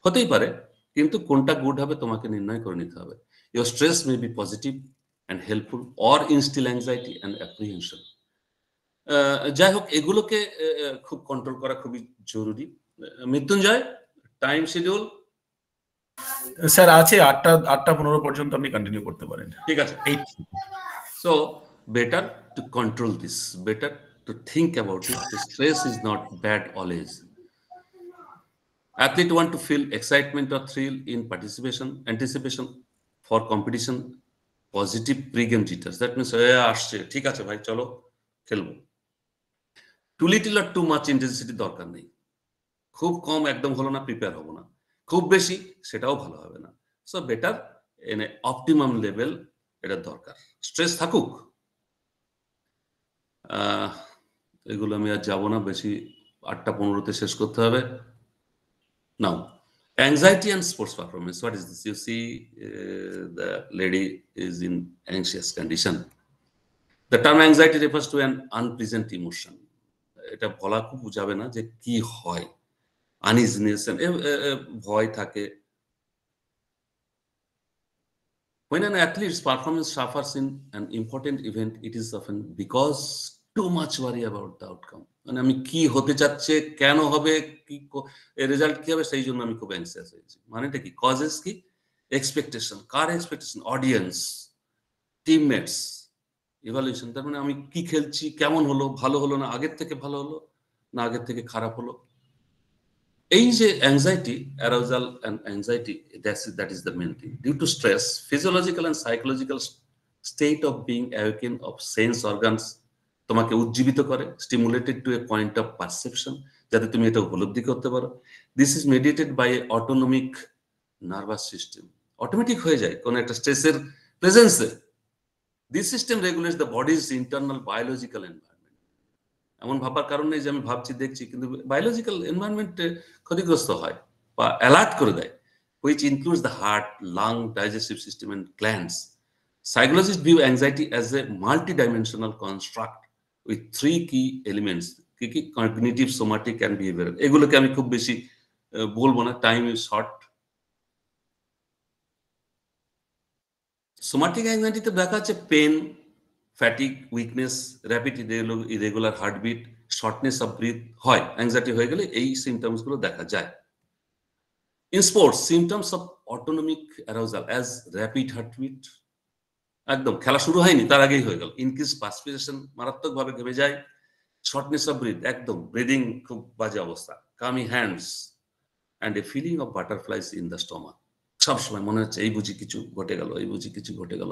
হতেই পারে, কিন্তু কোনটা গুড হবে তোমাকে নির্ণয় করে নিতে হবে। Your stress may be positive and helpful or instill anxiety and apprehension. যাই হোক, এগুলোকে খুব কন্ট্রোল করা খুবই জরুরি। মৃত্যুঞ্জয়, টাইম শিডিউল স্যার আছে 8টা 15 পর্যন্ত, আপনি কন্টিনিউ করতে পারেন। ঠিক আছে। So better to control this, better to think about it. The stress is not bad always. Athlete want to feel excitement or thrill in participation, anticipation for competition, positive pre-game jitters. That means আসছে, ঠিক আছে ভাই চলো খেলবো। Too little or too much intensity দরকার নেই। খুব কম একদম হলো না, প্রিপেয়ার হবো না। খুব বেশি, সেটাও ভালো হবে না। So better in a optimum level এটা দরকার। স্ট্রেস থাকুক, এগুলো আমি আর যাবো না বেশি, 8টা 15-তে শেষ করতে হবে। Now, anxiety and sports performance. What is this? You see, the lady is in anxious condition. The term anxiety refers to an unpleasant emotion. এটা বলা খুব বুঝাবে না যে কি হয়, uneasiness and ভয় থাকে. When an athlete's performance suffers in an important event, it is often because too much worry about the outcome. মানে আমি কি হতে যাচ্ছে, কেন হবে, কি রেজাল্ট কি হবে, সেই জন্য আমি খুব অ্যাংসিয়াস হয়েছি. মানেটা কি? কজেস কি? এক্সপেকটেশন. কার এক্সপেকটেশন? Audience, teammates, evaluation. তার মানে আমি কি খেলছি, কেমন হলো, ভালো হলো না, আগের থেকে ভালো হলো না আগের থেকে খারাপ হলো. এই যে anxiety, arousal and anxiety, that is the main thing. Due to stress, physiological and psychological state of being awakened of sense organs তোমাকে উজ্জীবিত করে, stimulated to a point of perception, যাতে তুমি এটা উপলব্ধি করতে পারো. This is mediated by a autonomic nervous system. Automatic হয়ে যায় কোন একটা স্ট্রেসের প্রেজেন্সে. This system regulates the body's internal biological environment. এমন ভাবার কারণ নেই যে আমি ভাবছি দেখছি, কিন্তু বায়োলজিক্যাল এনভায়রনমেন্টে ক্ষতিগ্রস্ত হয় বা অ্যালার্ট করে দেয়, which includes the heart, lung, digestive system and glands. Psychologists view anxiety as a multidimensional construct with 3 key elements. কি? Cognitive, somatic and behavioral. এগুলোকে আমি খুব বেশি বলবো না, টাইম ইজ শর্ট. সোমাটিক অ্যাংজাইটিতে দেখা যাচ্ছে pain, fatigue, weakness, rapid irregular heartbeat, shortness of breath হয়. অ্যাংজাইটি হয়ে গেলে এই সিমটমস গুলো দেখা যায়. In sports, symptoms of autonomic arousal as rapid heartbeat, একদম খেলা শুরু হয়নি তার আগেই হয়ে গেল. ইনক্রিজ পারস্পিরেশন, মারাত্মকভাবে ঘেমে যায়. শর্টনেস অফ ব্রিথ, একদম ব্রিদিং খুব বাজে অবস্থা. Clammy hands and a feeling of butterflies in the stomach. সবসময় মনে হচ্ছে এই বুঝি কিছু ঘটে গেল, এই বুঝি কিছু ঘটে গেল.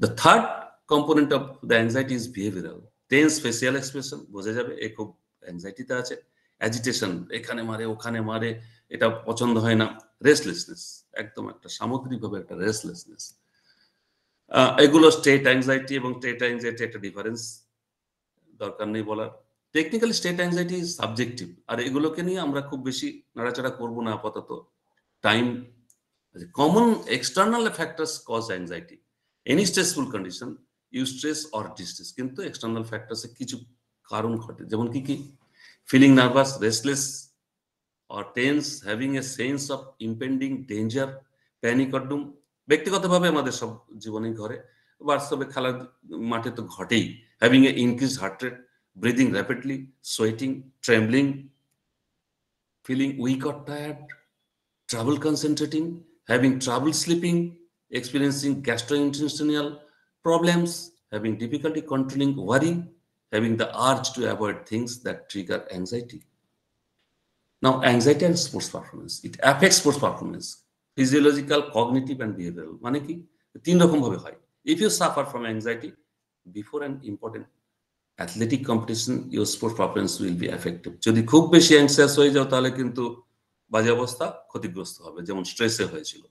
The third component of the anxiety is behavioral. Tense facial expression, বোঝা যাবে এ খুব অ্যাংজাইটিতে আছে. অ্যাজিটেশন, এখানে মারে ওখানে মারে, এটা পছন্দ হয় না. রেস্টলেসনেস, একদম একটা সামগ্রিকভাবে একটা রেস্টলেসনেস. এগুলো স্টেট অ্যাংজাইটি এবং স্টেট অ্যাংজাইটি একটা ডিফারেন্স দরকার নেই বলার. Technically state anxiety is subjective, আর এগুলোকে নিয়ে আমরা খুব বেশি নাড়াচাড়া করব না আপাতত, time. Common external factors cause anxiety. Any stressful condition, you stress or distress, কিন্তু এক্সটার্নাল ফ্যাক্টরসে কিছু কারণ ঘটে. যেমন কি কি? Feeling nervous, restless or tense, having a sense of impending danger, panic or doom. ব্যক্তিগতভাবে আমাদের সব জীবনে ঘরে, বাস্তবে খেলার মাঠে তো ঘটেই. having a increased heart rate, breathing rapidly, sweating, trembling, feeling weak or tired, trouble concentrating, having trouble sleeping, experiencing gastrointestinal problems, having difficulty controlling worry, having the urge to avoid things that trigger anxiety. Now, anxiety and sports performance. It affects sports performance, physiological, cognitive and behavioral. মানে কি? 3 রকম ভাবে হয়. If you suffer from anxiety before an important athletic competition, your sports performance will be affected. যদি খুব বেশি anxious হয়ে যাও তাহলে কিন্তু বাজে অবস্থা, ক্ষতিগ্রস্ত হবে, যেমন স্ট্রেসে হয়েছিল.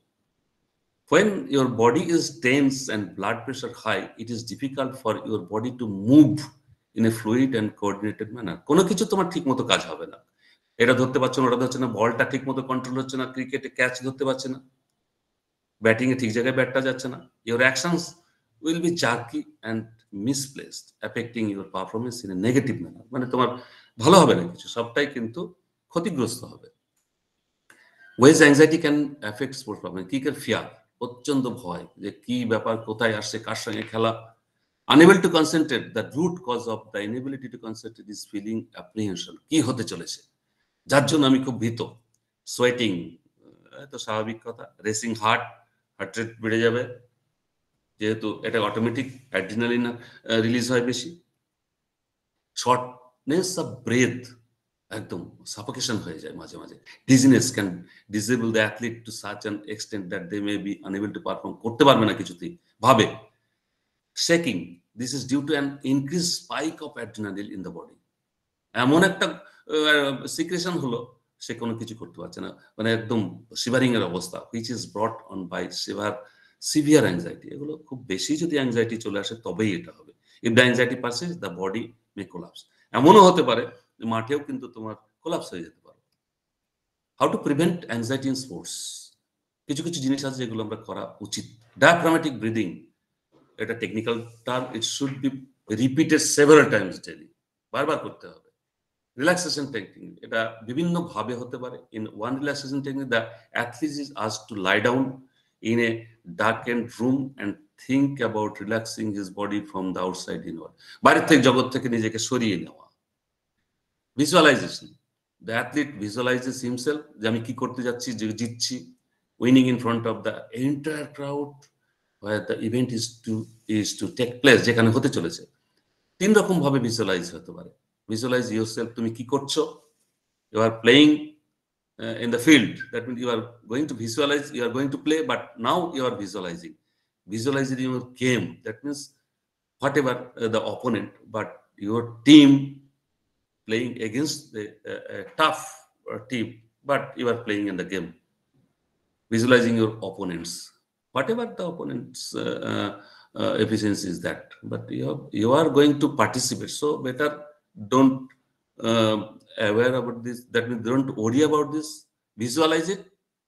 When your body is tense and blood pressure high, it is difficult for your body to move in a fluid and coordinated manner. কোনো কিছু তোমার ঠিকমতো কাজ হবে না. এটা ধরতে পারছো না, ওটা ধরছে না, বলটা ঠিক মতো কন্ট্রোল হচ্ছে না, ক্রিকেটে ক্যাচ ধরতে পারছে না, ব্যাটিং এ ঠিক জায়গায় ব্যাটটা যাচ্ছে না. Your actions will be jerky and misplaced, affecting your performance in a negative manner. মানে তোমার ভালো হবে না কিছু, সবটাই কিন্তু ক্ষতিগ্রস্ত হবে. Ways anxiety can affect sports performance. কিকের ফিয়ার, প্রচন্ড ভয় যে কি ব্যাপার, কোথায় আসছে, কার সঙ্গে খেলা. Unable to concentrate, the root cause of the inability to concentrate is feeling apprehension. কি হতে চলেছে, যার জন্য আমি খুব ভীত. সোয়েটিং, তো স্বাভাবিক কথা. রেসিং হার্ট, হার্ট রেট বেড়ে যাবে যেহেতু এটা অটোমেটিক, অ্যাড্রিনালিন রিলিজ হয় বেশি. শর্টনেস অফ ব্রেথ, একদম সাফোকেশন হয়ে যায় মাঝে মাঝে. Dizziness can disable the athlete to such an extent that they may be unable to perform, করতে পারবে না কিছুতেই ভাবে. Shaking, this is due to an increase spike of adrenaline in the body. এমন একটা সিক্রেশন হলো সে কোনো কিছু করতে পারছে না, মানে একদম শিভারিং এর অবস্থা, which is brought on by severe anxiety. এগুলো খুব বেশি যদি অ্যাংজাইটি চলে আসে তবেই এটা হবে. If the anxiety persist, the body May collapse. এমনও হতে পারে মাঠেও কিন্তু তোমার কোলাপস হয়ে যেতে পারে. How to prevent anxiety in sports. কিছু কিছু জিনিস আছে যেগুলো আমরা করা উচিত। ডায়াফ্রামেটিক ব্রিদিং, এটা technical term, it should be repeated several Times daily, বারবার করতে হবে। রিল্যাক্সেশন টেকনিক, এটা বিভিন্ন ভাবে হতে পারে। In one relaxation technique, the athlete is asked to lie down in a darkened room and think about relaxing his body from the outside inward. বাইরে থেকে, জগৎ থেকে নিজেকে সরিয়ে নেওয়া। Visualisation, the athlete visualizes himself, যে আমি কি করতে যাচ্ছি, যে জিতছি, winning in front of the entire crowd where the event is to take place, যেখানে হতে চলেছে। 3 রকম ভাবে ভিজুয়ালাইজ হতে পারে। ভিজুয়ালাইজ ইয়োরসেলফ, তুমি কি করছো, you are playing in the field, that means you are going to visualize, you are going to play, but now you are visualizing your game, that means whatever the opponent, but your team playing against the tough team, but you are playing in the game. Visualizing your opponents, whatever the opponent's efficiency is that, but you are going to participate, so better don't aware about this, that means don't worry about this, visualize it,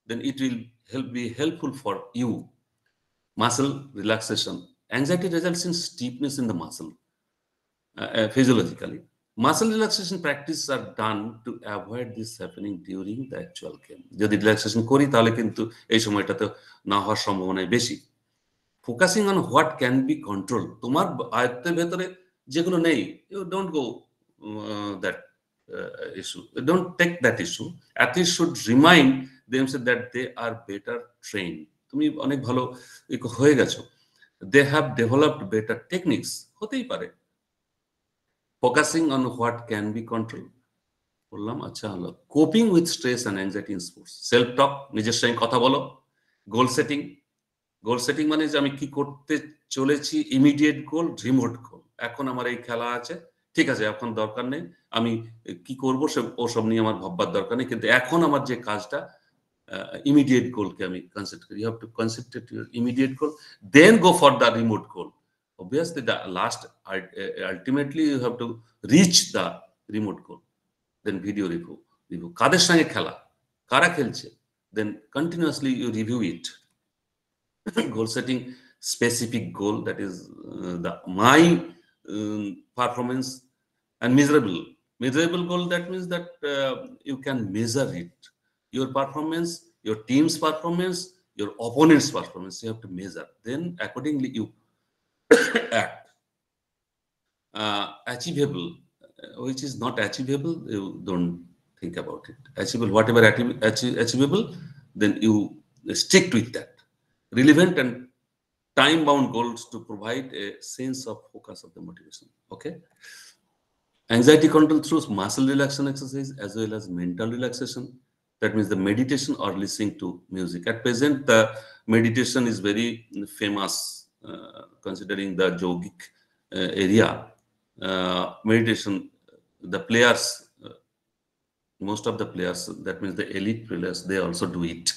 then it will be helpful for you. Muscle relaxation, anxiety results in stiffness in the muscle. Physiologically, muscle relaxation practices are done to avoid this happening during the actual game. যদি relaxation করি তাহলে কিন্তু এই সময়টাতে না হওয়ার সম্ভাবনা বেশি। Focusing on what can be control, তোমার আয়ত্তের ভেতরে যেগুলো নেই, you don't go that issue. Don't take that issue. Athletes should remind themselves that they are better trained. তুমি অনেক ভালো হয়ে গেছো, they have developed better techniques, হতেই পারে। Focusing on what can be controlled, বললাম। আচ্ছা হলো coping with stress and anxiety in sports, self টক, নিজের সঙ্গে কথা বলো। গোল সেটিং মানে যে আমি কি করতে চলেছি, ইমিডিয়েট গোল, রিমোট গোল। এখন আমার এই খেলা আছে, ঠিক আছে, এখন দরকার নেই, আমি কি করবো ওসব নিয়ে আমার ভাববার দরকার নেই, কিন্তু এখন আমার যে কাজটা, ইমিডিয়েট গোলকে আমি কনসেপ্ট করি। You have to concentrate your immediate goal, then go for the remote goal. Obviously, the last, ultimately you have to reach the remote goal. Then video review. কাদের সঙ্গে খেলা, কারা খেলছে, then continuously you review it. Goal setting, specific goal, that is my performance, and measurable goal, that means that you can measure it, your performance, your team's performance, your opponent's performance, you have to measure, then accordingly you act. Achievable, which is not achievable, you don't think about it. Achievable, whatever achievable, then you stick with that. Relevant and time-bound goals to provide a sense of focus of the motivation. Okay. Anxiety control through muscle relaxation exercise as well as mental relaxation. That means the meditation or listening to music. At present, the meditation is very famous, considering the yogic area. Meditation, the players, most of the players, that means the elite players, they also do it.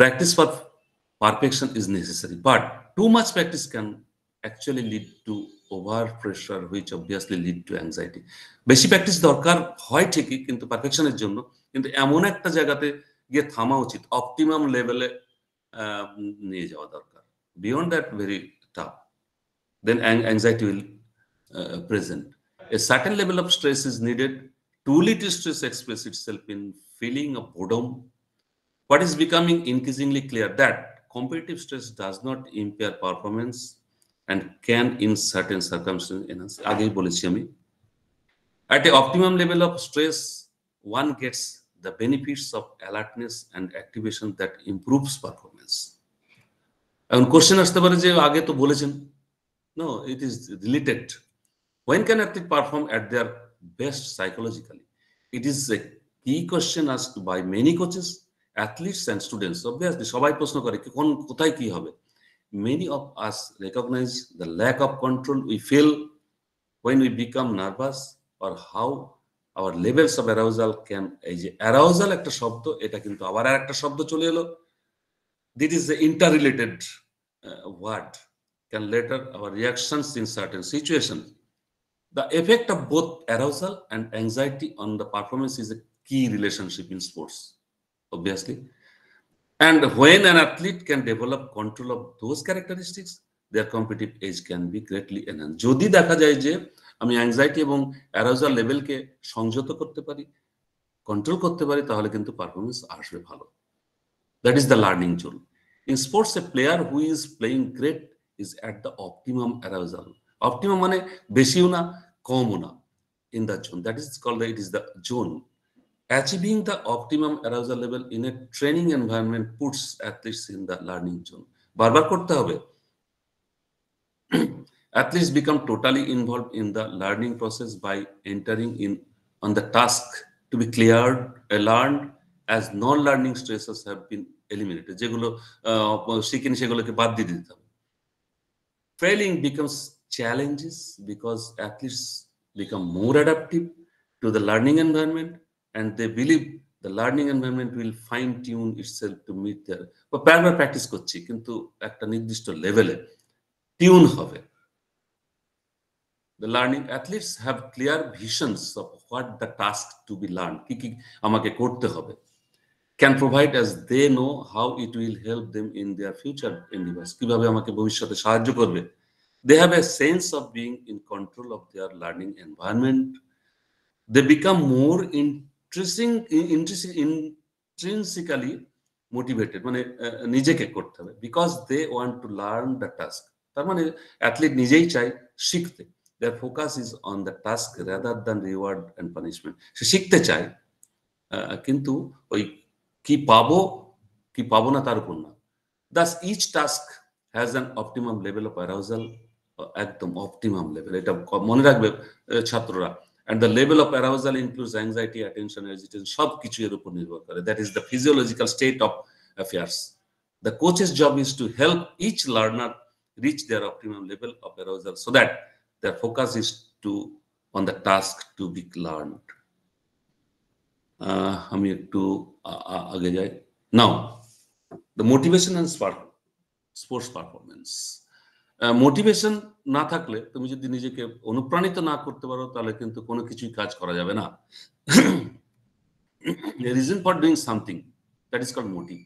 Practice for perfection is necessary, but too much practice can actually lead to over pressure, which obviously lead to anxiety. বেশি practice দরকার হয় ঠিকই, কিন্তু পারফেকশনের জন্য, কিন্তু এমন একটা জায়গাতে গিয়ে থামা উচিত, অপটিমাম লেভেলে নিয়ে যাওয়া দরকার। Beyond that, very tough. Then anxiety will present. A certain level of stress is needed. Too little stress expresses itself in feeling of boredom. What is becoming increasingly clear that competitive stress does not impair performance and can, in certain circumstances, enhance. আগেই বলেছি আমি। At an optimum level of stress, one gets the benefits of alertness and activation that improves performance. এখন question আসতে পারে যে আগে তো বলেছেন। No, it is related. When can athlete perform at their best psychologically? It is a key question asked by many coaches, athletes and students. Obviously, সবাই প্রশ্ন করে কোথায় কি হবে। Many of us recognize the lack of control we feel when we become nervous, or how our levels of arousal can, এই যে arousal একটা শব্দ, এটা কিন্তু আবার একটা শব্দ চলে এলো। This is the interrelated word, can later our reactions in certain situations. The effect of both arousal and anxiety on the performance is a key relationship in sports, obviously. And when an athlete can develop control of those characteristics, their competitive edge can be greatly enhanced. যদি দেখা যায় যে আমি anxiety এবং arousal লেভেলকে সংযত করতে পারি, control করতে পারি, তাহলে কিন্তু পারফরমেন্স আসবে ভালো। That is the learning zone. In sports, a player who is playing great is at the optimum arousal. Optimum মানে বেশিও না কমও না, in the zone. That is called it is the zone. Achieving the optimum arousal level in a training environment puts athletes in the learning zone. বারবার করতে হবে। Athletes become totally involved in the learning process by entering in on the task to be cleared, learned, as non-learning stresses have been eliminated. যেগুলো শিখিনি সেগুলোকে বাদ দিয়ে দিতে হবে। Failing becomes challenges because athletes become more adaptive to the learning environment, and they believe the learning environment will fine-tune itself to meet their বারবার practice করছি কিন্তু একটা নির্দিষ্ট লেভেলে টিউন হবে। The learning athletes have clear visions of what the task to be learned, কি কি আমাকে করতে হবে, can provide as they know how it will help them in their future endeavors, কিভাবে আমাকে ভবিষ্যতে সাহায্য করবে। They have a sense of being in control of their learning environment. They become more intrinsically motivated, মানে নিজেকে করতে হবে, because they want to learn the task. তার মানে অ্যাথলিট নিজেই চায় শিখতে। Their focus is on the task rather than reward and punishment. সে শিখতে চায় কিন্তু ওই কি পাবো না তার উপর না। Thus each task has an optimum level of arousal, একদম optimum level, এটা মনে রাখবে ছাত্ররা। And the level of arousal includes anxiety, attention, agitation, সব কিছু এর উপর নির্ভর করে। That is the physiological state of affairs. The coach's job is to help each learner reach their optimum level of arousal so that their focus is on the task to be learned. আমি একটু আগে যাই। Now, the motivation and sports performance. Motivation না থাকলে, তুমি যদি নিজেকে অনুপ্রাণিত না করতে পারো, তাহলে কিন্তু কোনো কিছুই কাজ করা যাবে না। A reason for doing something, that is called motive.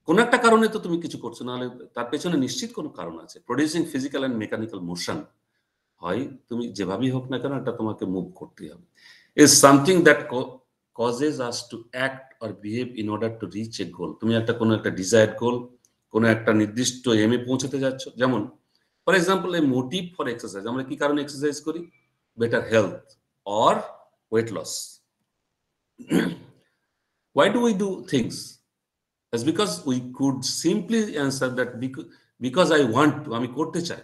কোন একটা কারণে তো তুমি কিছু করছো, নাহলে তার পেছনে নিশ্চিত কোনো কারণ আছে। Producing physical and mechanical motion, হয় তুমি যেভাবেই হোক না কেন এটা তোমাকে মুভ করতেই হবে। Is something that causes us to act or behave in order to reach a goal. তুমি কোনো একটা ডিজায়ার্ড গোল, কোনো একটা নির্দিষ্ট এমে পৌঁছাতে যাচ্ছ। যেমন for example a motive for exercise, আমরা কি কারণে এক্সারসাইজ করি? Better health or weight loss. Why do we do things? It's because we could simply answer that because I want to, আমি করতে চাই,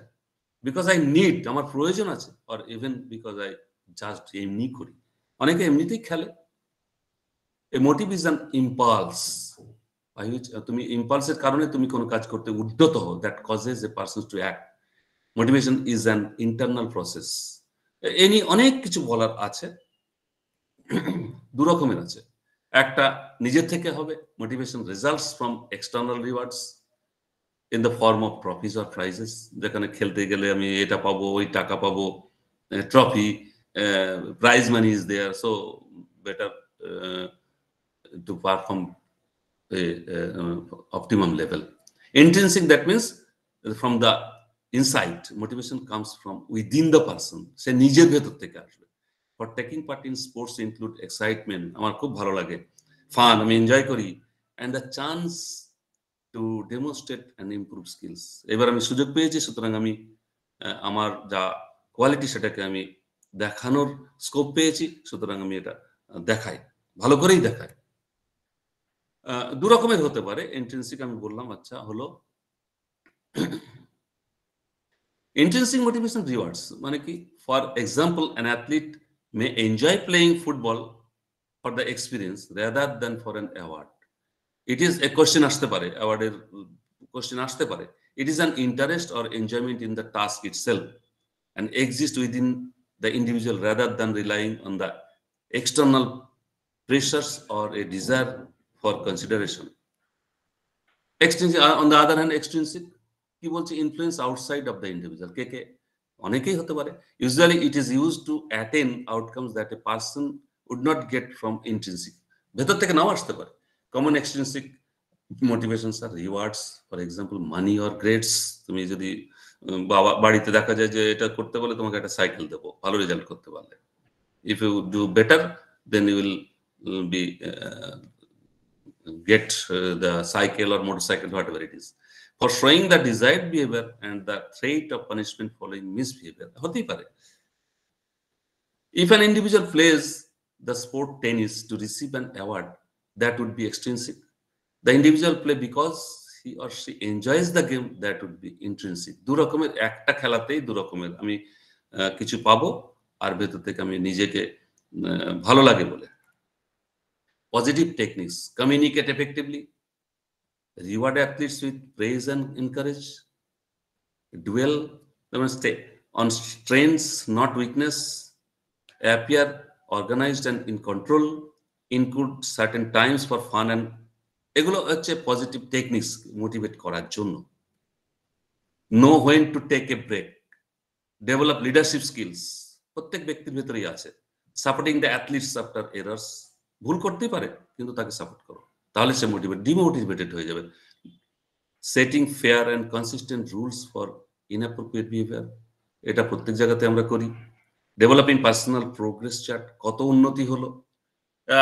because I need, আমার প্রয়োজন আছে, or even because I just এমনি করি। অনেকে এমনিতেই খেলে। A motive is an impulse by which তুমি ইম্পালসের কারণে তুমি কোনো কাজ করতে উদ্যত হও, that causes a person to act. Motivation is an internal process. অনেক কিছু বলার আছে, দু রকমের আছে। একটা নিজের থেকে হবে, motivation results from external rewards in the form of trophies or prizes, যেখানে খেলতে গেলে আমি এটা পাবো, ওই টাকা পাবো, trophy, prize money is there, so better to perform optimum level. Intrinsic, that means from the inside. Motivation comes from within the person. সে নিজের ভেতর থেকে আসবে। For taking part in sports include excitement, আমার খুব ভালো লাগে, ফান, আমি enjoy করি, and the chance to demonstrate and improve skills. এবার আমি সুযোগ পেয়েছি, সুতরাং আমি আমার যা কোয়ালিটি সেটাকে আমি দেখানোর স্কোপ পেয়েছি, সুতরাং আমি এটা দেখাই, ভালো করেই দেখাই। দু রকমের হতে পারে। ইন্ট্রিনসিক আমি বললাম, আচ্ছা হলো ইন্ট্রিনসিক মোটিভেশন রিওয়ার্ডস মানে কি? For example, an athlete may enjoy playing football for the experience rather than for an award. It is a question আসতে পারে, অ্যাওয়ার্ডের কোশ্চেন আসতে পারে। It is an interest or enjoyment in the task itself and exists within the individual rather than relying on the external pressures or a desire for consideration. Extrinsic, on the other hand, extrinsic কি বলছে? influence outside of the individual. কে অনেকেই হতে পারে। Usually it is used to attain outcomes that a person would not get from intrinsic. ভেতর থেকে নাও আসতে পারে। Common extrinsic motivations are rewards, for example money or grades. তুমি যদি বাড়িতে দেখা যায় যে এটা করতে বলে তোমাকে একটা সাইকেল দেবো ভালো রেজাল্ট করতে পারলে, if you do better then you will be get the cycle or motorcycle, whatever it is, for showing the desired behavior and the threat of punishment following misbehavior. হতেই পারে। If an individual plays the sport tennis to receive an award, that would be extrinsic. The individual play because he or she enjoys the game, that would be intrinsic. দু রকমের, একটা খেলাতেই দু রকমের, আমি কিছু পাবো আর ভেতর থেকে আমি নিজেকে ভালো লাগে বলে। Positive techniques: communicate effectively, reward athletes with praise and encourage, dwell on strengths not weakness, appear organized and in control, include certain times for fun, and এগুলো হচ্ছে পজিটিভ টেকনিক্স মোটিভেট করার জন্য। know when to take a break, develop leadership skills, প্রত্যেক ব্যক্তির ভেতরেই আছে। supporting the athletes after errors, ভুল করতেই পারে কিন্তু তাকে সাপোর্ট করো, তাহলে সে ডিমোটিভেটেড হয়ে যাবে। setting fair and consistent rules for inappropriate behavior, এটা প্রত্যেক জায়গাতে আমরা করি। ডেভেলপিং পার্সোনাল প্রোগ্রেস চার্ট, কত উন্নতি হলো,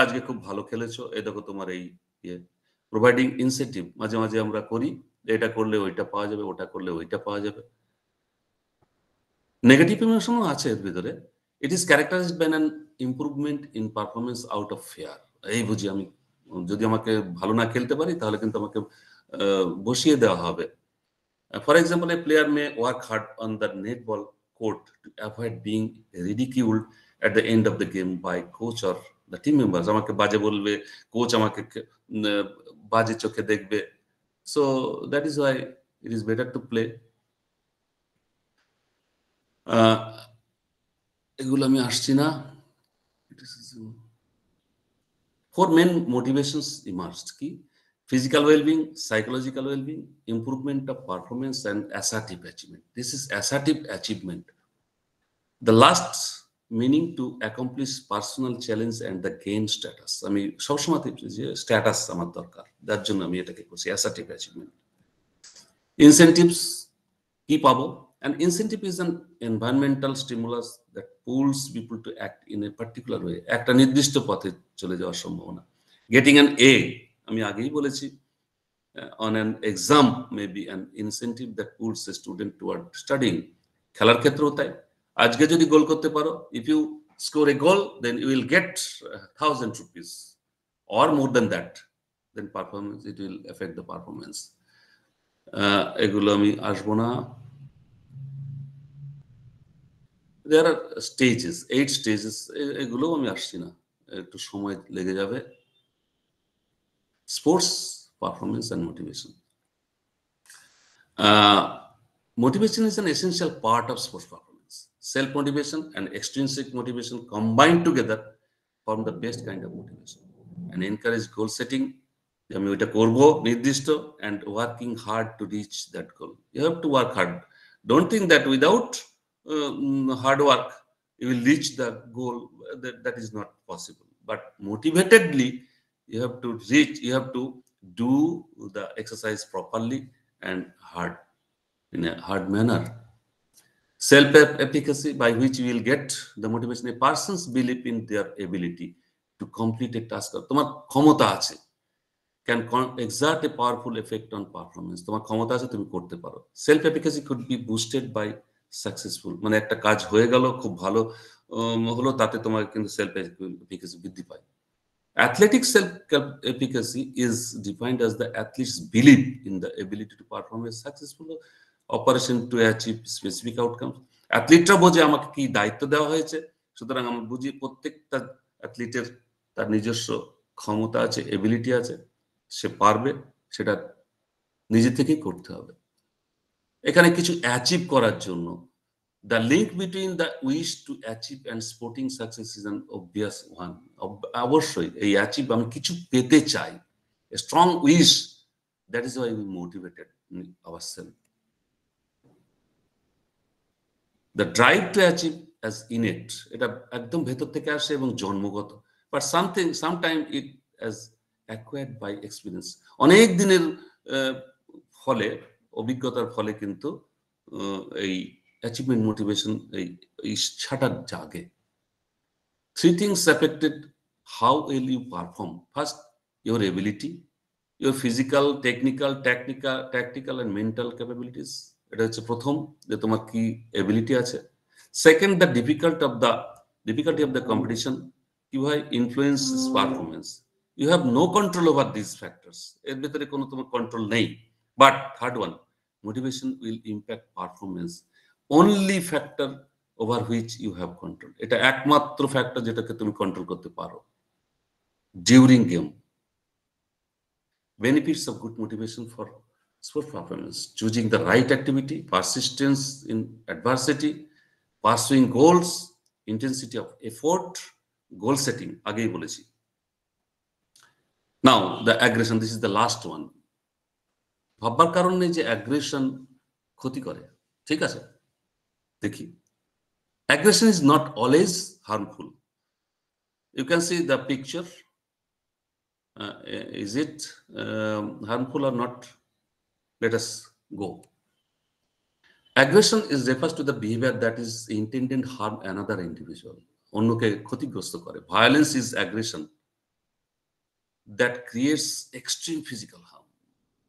আজকে খুব ভালো খেলেছো, এই দেখো তোমার এই ইয়ে। প্রোভাইডিং ইনসেন্টিভ, মাঝে মাঝে আমরা করি, এটা করলে ওইটা পাওয়া যাবে, ওটা করলে ওইটা পাওয়া যাবে। নেগেটিভ ইমোশনও আছে এর ভিতরে। It is characterised by an improvement in performance out of fear. এই বুঝি আমি যদি আমাকে ভালো না খেলতে পারি তাহলে কিন্তু আমাকে বসিয়ে দেওয়া হবে। For example, a player May work hard on the netball court to avoid being ridiculed at the end of the game by coach or the team members. আমাকে বাজে বলবে, কোচ আমাকে বাজে চোখে দেখবে, so that is why it is better to play. এগুলো আমি আসছি না। Four main motivations emerged: কি? Physical well-being, psychological well-being, improvement of performance, and assertive achievement. This is assertive achievement, the last meaning to accomplish personal challenge and the gain status. আমি সবসময় যে status আমার দরকার, যার জন্য আমি এটাকে করছি assertive achievement. Incentives কি পাবো? An incentive is an environmental stimulus that pulls people to act in a particular way. একটা নির্দিষ্ট পথে চলে যাওয়ার সম্ভাবনা। Getting an A, আমি আগেই বলেছি, on an exam may be an incentive that pulls a student toward studying. খেলার ক্ষেত্রেও তাই। আজকে যদি গোল করতে পারো, if you score a goal, then you will get 1,000 rupees or more than that. Then performance, it will affect the performance. এগুলো আমি আসবো না। There are stages, 8 stages. এগুলো আমি আসছি না, একটু সময় লেগে যাবে। Sports performance and motivation. Motivation is an essential part of sports performance. Self-motivation and extrinsic motivation combined together form the best kind of motivation and encourage goal setting. আমি ওইটা করবো নির্দিষ্ট, and working hard to reach that goal. You have to work hard. Don't think that without hard work you will reach the goal. That is not possible. But motivatedly you have to reach, you have to do the exercise properly and hard, in a hard manner. Self-efficacy, by which you will get the motivation, a person's belief in their ability to complete a task. তোমার ক্ষমতা আছে, can exert a powerful effect on performance. তোমার ক্ষমতা আছে, তুমি করতে পারো। Self-efficacy could be boosted by successful, মানে একটা কাজ হয়ে গেল, খুব ভালো হলো, তাতে তোমার কিন্তু self-efficacy বৃদ্ধি পায়। Athletic self-efficacy is defined as the athlete's belief in the ability to perform a successful operation to achieve specific outcomes. অ্যাথলিটরা বোঝে আমাকে কি দায়িত্ব দেওয়া হয়েছে, সুতরাং আমরা বুঝি প্রত্যেকটা অ্যাথলিটের তার নিজস্ব ক্ষমতা আছে, এবিলিটি আছে, সে পারবে, সেটা নিজে থেকেই করতে হবে। এখানে কিছু অ্যাচিভ করার জন্য the link between the wish to achieve and sporting success is an obvious one. অবশ্যই এই অ্যাচিভ, আমি কিছু পেতে চাই, a strong wish, that is why we motivated ourselves. The drive to achieve as innate, এটা একদম ভেতর থেকে আসে এবং জন্মগত। but sometime it has acquired by experience. অনেক দিনের ফলে অভিজ্ঞতার ফলে কিন্তু এই অ্যাচিভমেন্ট মোটিভেশন এই শাটার জাগে। Three things affected how will you perform. First, your ability, your physical, tactical and mental capabilities. এটা হচ্ছে প্রথম, যে তোমার কি এবিলিটি আছে। Second, the difficulty of the competition, কিভাবে influences performance. You have no control over these factors. এর ভিতরে কোনো তোমার কন্ট্রোল নেই। But third one, motivation will impact performance. Only factor over which you have control. এটা একমাত্র factor যেটাকে তুমি কন্ট্রোল করতে পারো। During game, benefits of good motivation for sport performance: choosing the right activity, persistence in adversity, pursuing goals, intensity of effort, goal setting. আগেই বলেছি। Now the aggression, this is the last one. ভাববার কারণে যে aggression ক্ষতি করে, ঠিক আছে? দেখি, aggression is not always harmful. You can see the picture. Is it harmful or not? Let us go. Aggression is refers to the behavior that is intended to harm another individual. অন্যকে ক্ষতিগ্রস্ত করে। Violence is aggression that creates extreme physical harm.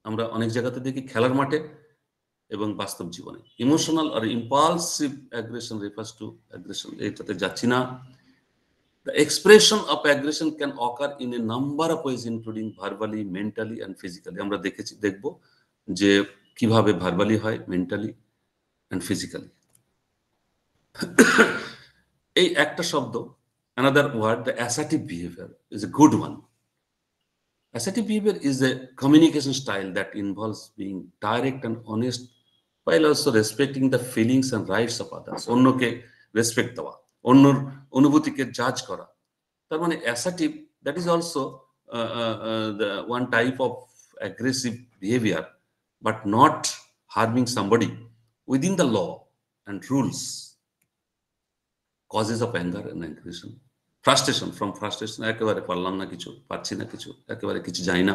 আমরা অনেক জায়গাতে দেখি খেলার মাঠে এবং বাস্তব জীবনে। Emotional or impulsive aggression refers to aggression. এটাতে যাচ্ছি না। The expression of aggression can occur in a number of ways, including verbally, mentally, and physically. আমরা দেখব যে কিভাবে ভার্বালি হয়, মেন্টালি and physically. এই একটা শব্দ, another word, the assertive behavior is a good one. Assertive behavior is a communication style that involves being direct and honest while also respecting the feelings and rights of others. অন্যকে respect দেওয়া, অন্যর অনুভূতিকে জাজ করা। তার মানে assertive, that is also the one type of aggressive behavior, but not harming somebody within the law and rules. Causes of anger and aggression: frustration, from frustration, একেবারে পারলাম না কিছু, পারছি না কিছু, একেবারে কিছু যাই না।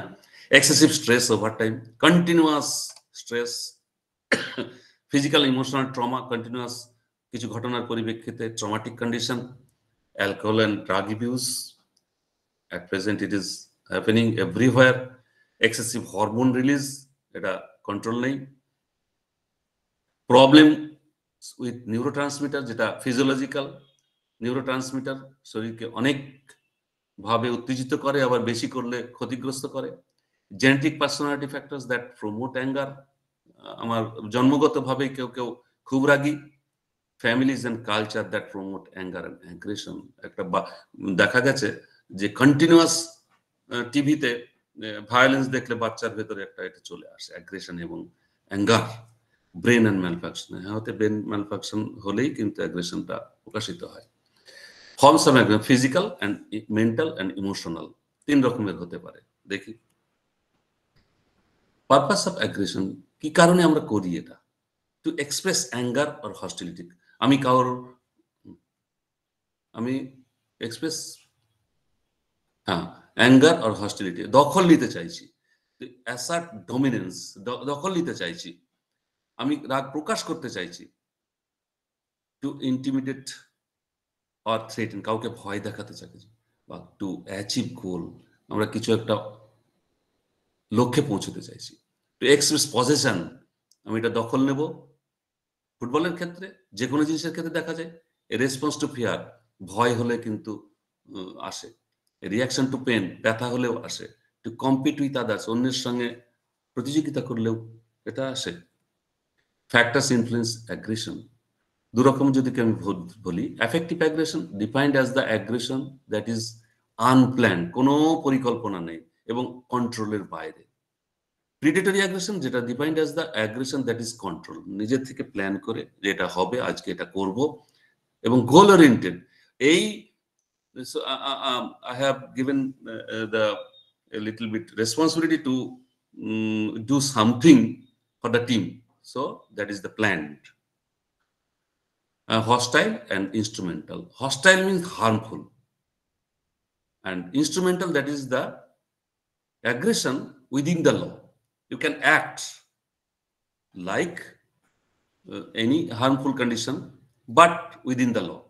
Excessive stress over time, continuous stress, physical emotional trauma, continuous কিছু ঘটনার পরিপ্রেক্ষিতে, traumatic condition, alcohol and drug abuse. At present it is happening everywhere. Excessive hormone release, এটা কন্ট্রোল নেই। Problem with neurotransmitter, যেটা physiological neurotransmitter, শরীরকে অনেক ভাবে উত্তেজিত করে, আবার বেশি করলে ক্ষতিগ্রস্ত করে। Genetic personality factors that promote anger, আমার জন্মগতভাবে কেউ খুব রাগী। Families and culture that promote anger and aggression. একটা দেখা গেছে যে কন্টিনিউয়াস টিভিতে ভায়োলেন্স দেখলে বাচ্চার ভেতরে একটা এটা চলে আসে, অ্যাগ্রেশন এবং অ্যাঙ্গার। ব্রেন অ্যান্ড ম্যালফাংশন, হতে ব্রেন ম্যালফাংশন হলেই কিন্তু অ্যাগ্রেশনটা প্রকাশিত হয়। Forms of aggression: physical and mental and emotional, 3 রকমের হতে পারে। দেখি, পারপাস অফ অ্যাগ্রেশন, কি কারণে আমরা করি এটা? To express anger or hostility. আমি এক্সপ্রেস অ্যাঙ্গার অর হস্টিলিটি, দখল নিতে চাইছি, অ্যাসার্ট ডমিনেন্স, দখল নিতে চাইছি, আমি রাগ প্রকাশ করতে চাইছি। টু ইন্টিমিডেট অর থ্রেটেন, কাউকে ভয় দেখাতে চাইছি, বা টু অ্যাচিভ গোল, আমরা কিছু একটা লক্ষ্যে পৌঁছতে চাইছি। টু এক্সপ্রেস পজেশন, আমি এটা দখল নেব। ফুটবলের ক্ষেত্রে, যে কোনো জিনিসের ক্ষেত্রে দেখা যায়। রেসপন্স টু ফিয়ার, ভয় হলে কিন্তু আসে। রিয়াকশন টু পেন, ব্যথা হলেও আসে। টু কম্পিট উইথ আদার্স, অন্যের সঙ্গে প্রতিযোগিতা করলেও এটা আসে। ফ্যাক্টরস ইনফ্লুয়েন্স অ্যাগ্রেশন, দুরকম যদি আমি বলি। Affective aggression defined as the aggression that is unplanned, কোনো পরিকল্পনা নেই এবং কন্ট্রোলের বাইরে। প্রিডেটরি অ্যাগ্রেশন, যেটা defined as the aggression that is control, নিজের থেকে প্ল্যান করে যে এটা হবে, আজকে এটা করব, এবং গোল ওরিয়েন্টেড। এই so I have given a little bit responsibility to do something for the team, so that is the planned. Hostile and instrumental. Hostile means harmful. And instrumental, that is the aggression within the law. You can act like any harmful condition, but within the law.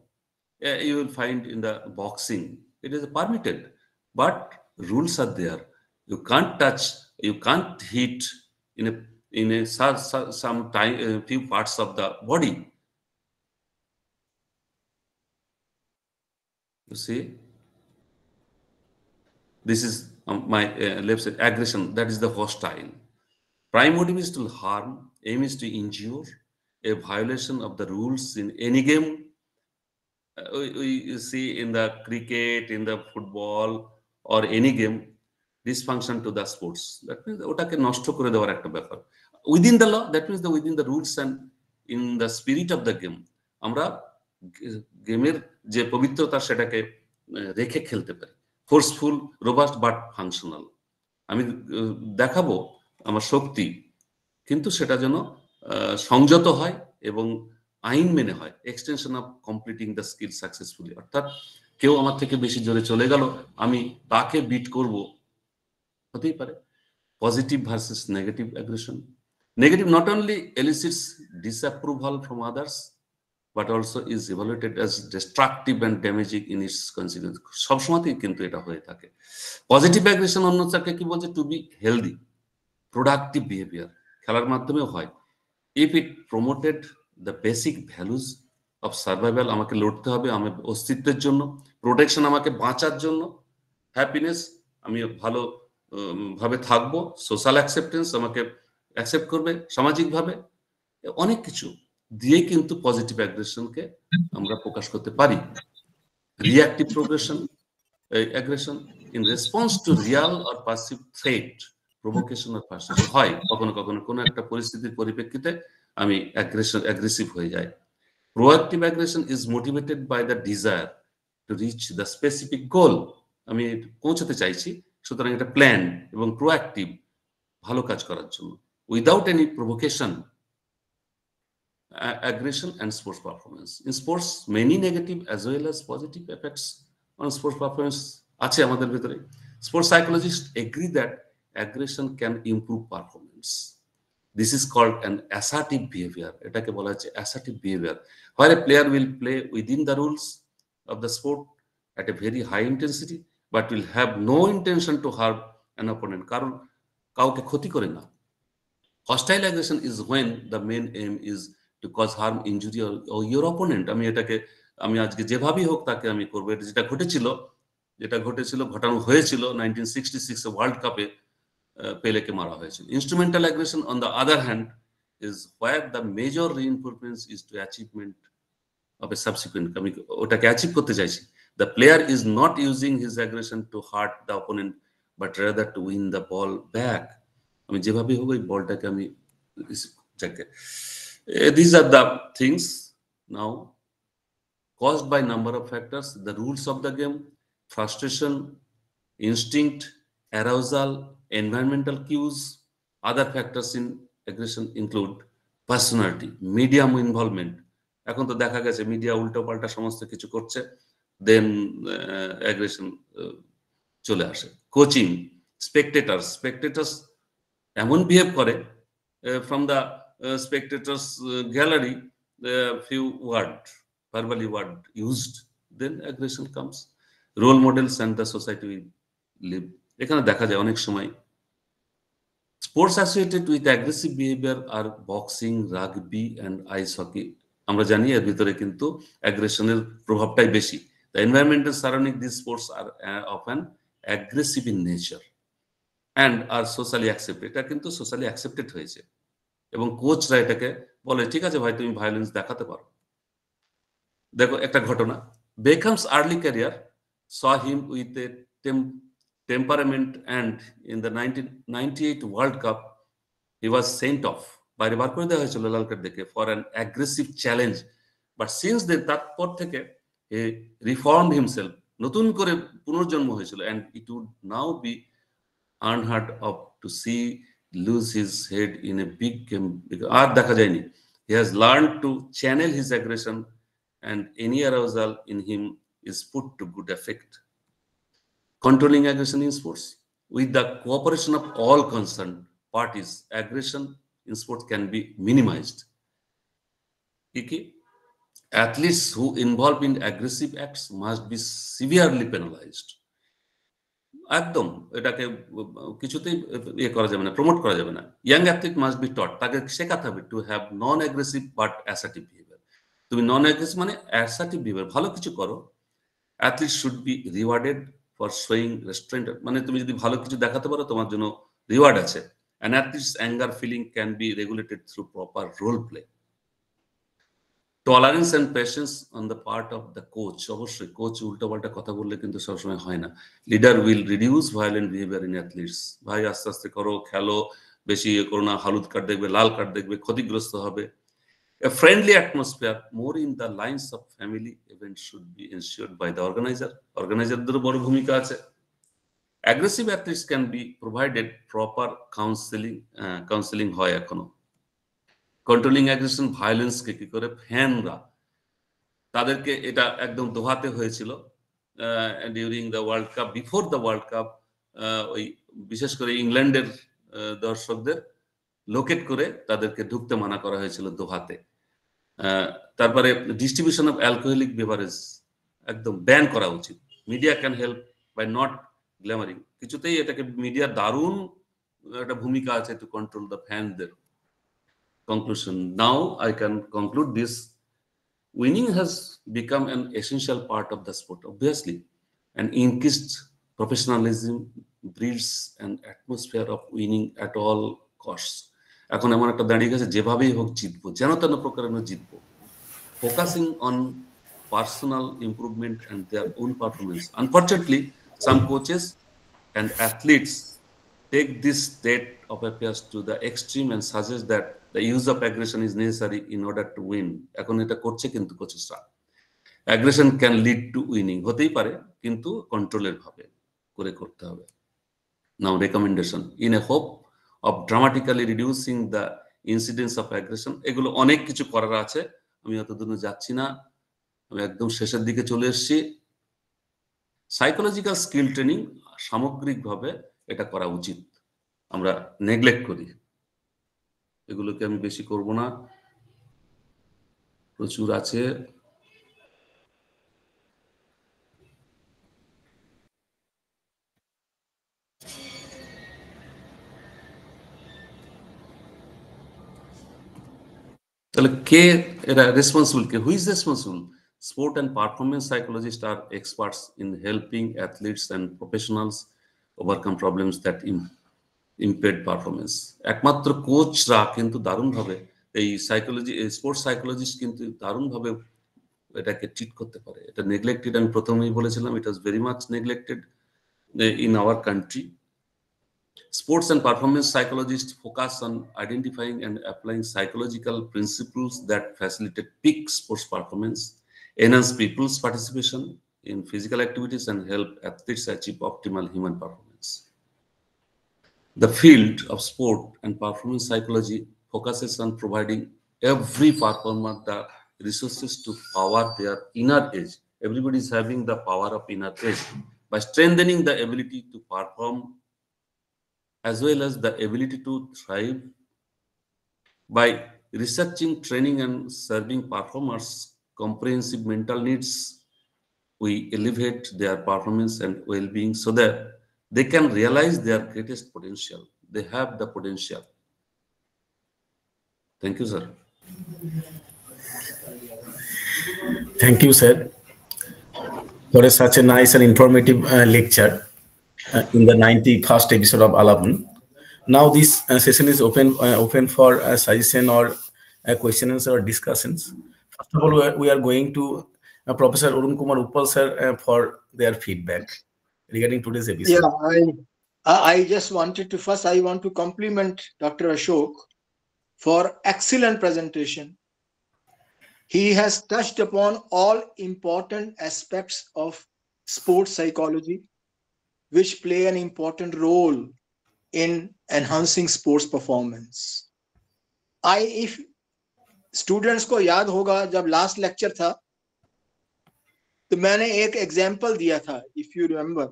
You will find in the boxing, it is permitted, but rules are there. You can't touch, you can't hit in a some time, few parts of the body. You see, this is my left side, aggression, that is the hostile. Prime motive is to harm, aim is to injure, a violation of the rules in any game. You see in the cricket, in the football, or any game, dysfunction to the sports. That means ওটাকে নষ্ট করে দেওয়ার একটা ব্যাপার। Within the law, that means within the rules and in the spirit of the game, আমরা গেমের যে পবিত্রতা সেটাকে রেখে খেলতে পারি। Forceful, robust but functional. আমি দেখাবো আমার শক্তি, কিন্তু সেটা যেন সংযত হয় এবং আইন মেনে হয়। Extension of completing the skill successfully, অর্থাৎ কেউ আমার থেকে বেশি জোরে চলে গেল, আমি তাকে বিট করব, হতেই পারে। Positive versus negative aggression. Negative not only elicits disapproval from others, but also is evaluated as destructive and damaging in its consequence. সবসময়তেই কিন্তু এটা হয়ে থাকে। পজিটিভ অ্যাগ্রেশন অন্যটাকে কি বলছে? To be healthy, productive behaviour, খেলার মাধ্যমেও হয়। If it promoted the basic values of survival, আমাকে লড়তে হবে আমার অস্তিত্বের জন্য, প্রোটেকশন আমাকে বাঁচার জন্য, হ্যাপিনেস আমি ভালো ভাবে থাকবো, সোশ্যাল অ্যাকসেপ্টেন্স আমাকে অ্যাকসেপ্ট করবে সামাজিকভাবে, অনেক কিছু দিয়ে কিন্তু পজিটিভ অ্যাগ্রেশনকে আমরা প্রকাশ করতে পারি। Reactive progression aggression in response to Real or passive threat, provocation or perceive হয় কখনো কখনো কোনো একটা পরিস্থিতির পরিপ্রেক্ষিতে আমি অ্যাগ্রেসিভ হয়ে যাই। Proactive aggression is motivated by the desire to reach the specific goal, আমি পৌঁছাতে চাইছি, সুতরাং এটা প্ল্যান এবং প্রোঅ্যাক্টিভ, ভালো কাজ করার জন্য। Without any provocation aggression and sports performance. In sports, many negative as well as positive effects on sports performance আছে আমাদের ভিতরে। Sports psychologists agree that aggression can improve performance. This is called an assertive behavior. এটাকে বলা হচ্ছে assertive behavior, where a player will play within the rules of the sport at a very high intensity, but will have no intention to harm an opponent. কারণ কাউকে ক্ষতি করে না। Hostile aggression is when the main aim is to cause harm, injury or your opponent. আমি আজকে যেভাবেই হোক তাকে আমি করবো। এটা যেটা ঘটেছিল ঘটানো হয়েছিল 1966 ওয়ার্ল্ড কাপে পেলেকে মারা হয়েছিল। Instrumental aggression on the other hand is where the major reinforcement is to achievement of a subsequent, আমি ওটাকে অ্যাচিভ করতে চাইছি। The player is not using his aggression to hurt the opponent but rather to win the ball back. আমি যেভাবেই হোক ওই বলটাকে আমি these are the things now caused by number of factors: the rules of the game, frustration, instinct, arousal, environmental cues. Other factors in aggression include personality, medium involvement. এখন তো দেখা গেছে মিডিয়া উল্টো পাল্টা সমস্ত কিছু করছে, দেন অ্যাগ্রেশন চলে আসে। কোচিং, স্পেকটেটার্স এমন বিহেভ করে from the spectators gallery, few verbally word used, then aggression comes. Role models and the society we live, এখানে দেখা যায় অনেক সময় sports associated with aggressive behavior are boxing, rugby and ice hockey. আমরা জানি এর ভিতরে কিন্তু aggressionের প্রভাবটাই বেশি। The environmental surrounding these sports are often aggressive in nature and are socially accepted. এটা কিন্তু socially accepted হয়েছে এবং কোচরা এটাকে বলে ঠিক আছে ভাই তুমি ভায়োলেন্স দেখাতে পারো। দেখো একটা ঘটনা, Beckham's early career saw him with a temperament and in the 1998 World Cup he was sent off, বাইরে বার করে দেওয়া হয়েছিল লাল কার্ড দেখে for an aggressive challenge, but since then তারপর থেকে he reformed himself, নতুন করে পুনর্জন্ম হয়েছিল, and it would now be unheard of to see lose his head in a big game. আর দেখা যায়নি। He has learned to channel his aggression and any arousal in him is put to good effect. Controlling aggression in sports. With the cooperation of all concerned parties, aggression in sports can be minimized. Athletes who involve in aggressive acts must be severely penalized. একদম এটাকে কিছুতেই ইয়ে করা যাবে না, promote করা যাবে না। ইয়াং অ্যাথলিট মাস্ট বি টট, তাকে শেখাতে হবে to have known aggressive but assertive behaviour. তুমি নন অ্যাগ্রেসিভ মানে অ্যাসার্টিভ বিহেভিয়ার, ভালো কিছু করো। Athlete should be rewarded for showing restrained, মানে তুমি যদি ভালো কিছু দেখাতে পারো তোমার জন্য রিওয়ার্ড আছে। An athlete's anger feeling can be regulated through proper role play. Tolerance and patience on the part of the coach. অবশ্যই কোচ উল্টোপাল্টা কথা বললে কিন্তু সবসময় হয় না। Leader will reduce violent behaviour in athletes. ভাই আস্তে আস্তে করো, খেলো, বেশি ইয়ে করো না, হলুদ কার্ড দেখবে, লাল কার্ড দেখবে, ক্ষতিগ্রস্ত হবে। A friendly atmosphere, more in the lines of family events, should be ensured by the organizer. Organizer-দেরও বড় ভূমিকা আছে। Aggressive athletes can be provided proper counseling হয় এখনো। কন্ট্রোলিং অ্যাগ্রেশন ভায়োলেন্সকে কি করে ফ্যানরা, তাদেরকে এটা একদম দোহাতে হয়েছিল during the world cup, before the world cup. ওই বিশেষ করে ইংল্যান্ডের দর্শকদের লোকেট করে তাদেরকে ঢুকতে মানা করা হয়েছিল দোহাতে। তারপরে ডিস্ট্রিবিউশন অফ অ্যালকোহলিক বেভারেজ একদম ব্যান করা উচিত। Media can help by not glamouring. কিছুতেই এটাকে মিডিয়ার দারুণ একটা ভূমিকা আছে টু কন্ট্রোল দ্য ফ্যানদের। Conclusion. Now I can conclude this. Winning has become an essential part of the sport, obviously. And increased professionalism breeds an atmosphere of winning at all costs. এখন এমন একটা দাঁড়িয়ে গেছে যেভাবেই হোক জিতবো, যেন তেন প্রকারে জিতবো। Focusing on personal improvement and their own performance. Unfortunately, some coaches and athletes take this state of affairs to the extreme and suggest that the use of aggression is necessary in order to win. এখন এটা করছে কিন্তু কোচেসরা। Aggression can lead to winning, হতেই পারে, কিন্তু কন্ট্রোলের ভাবে করে করতে হবে। Now recommendation. In a hope of dramatically reducing the incidence of aggression, এগুলো অনেক কিছু করার আছে, আমি অতদূর যাচ্ছি না, আমি একদম শেষের দিকে চলে এসেছি। সাইকোলজিক্যাল স্কিল ট্রেনিং সামগ্রিকভাবে এটা করা উচিত, আমরা নেগলেক্ট করি। এগুলোকে আমি বেশি করব না, প্রচুর আছে। তাহলে কে এরা responsible? K? Who is responsible? Sport and performance psychologists are experts in helping athletes and professionals overcome problems that impede performance. একমাত্র কোচরা কিন্তু দারুণভাবে এই সাইকোলজি, স্পোর্টস সাইকোলজিস্ট কিন্তু দারুণভাবে এটাকে ট্রিট করতে পারে। এটা নেগলেক্টেড, আমি প্রথমেই বলেছিলাম, it was very much neglected in our country. Sports and performance psychologists focus on identifying and applying psychological principles that facilitate peak sports performance, enhance people's participation in physical activities, and help athletes achieve optimal human performance. The field of sport and performance psychology focuses on providing every performer the resources to power their inner edge. Everybody is having the power of inner edge by strengthening the ability to perform as well as the ability to thrive. By researching, training, and serving performers comprehensive mental needs, we elevate their performance and well-being so that they can realize their greatest potential. They have the potential. Thank you, sir. Thank you, sir, for such a nice and informative lecture in the 91st episode of Alapun. Now this session is open for suggestion or questions or discussions. First of all, we are going to Professor Arun Kumar Uppal sir for their feedback regarding today's episode. Yeah, I just wanted to I want to compliment Dr. Ashok for excellent presentation. He has touched upon all important aspects of sports psychology, which play an important role in enhancing sports performance. If students को याद होगा, जब last lecture था तो मैंने एक example दिया था, if you remember,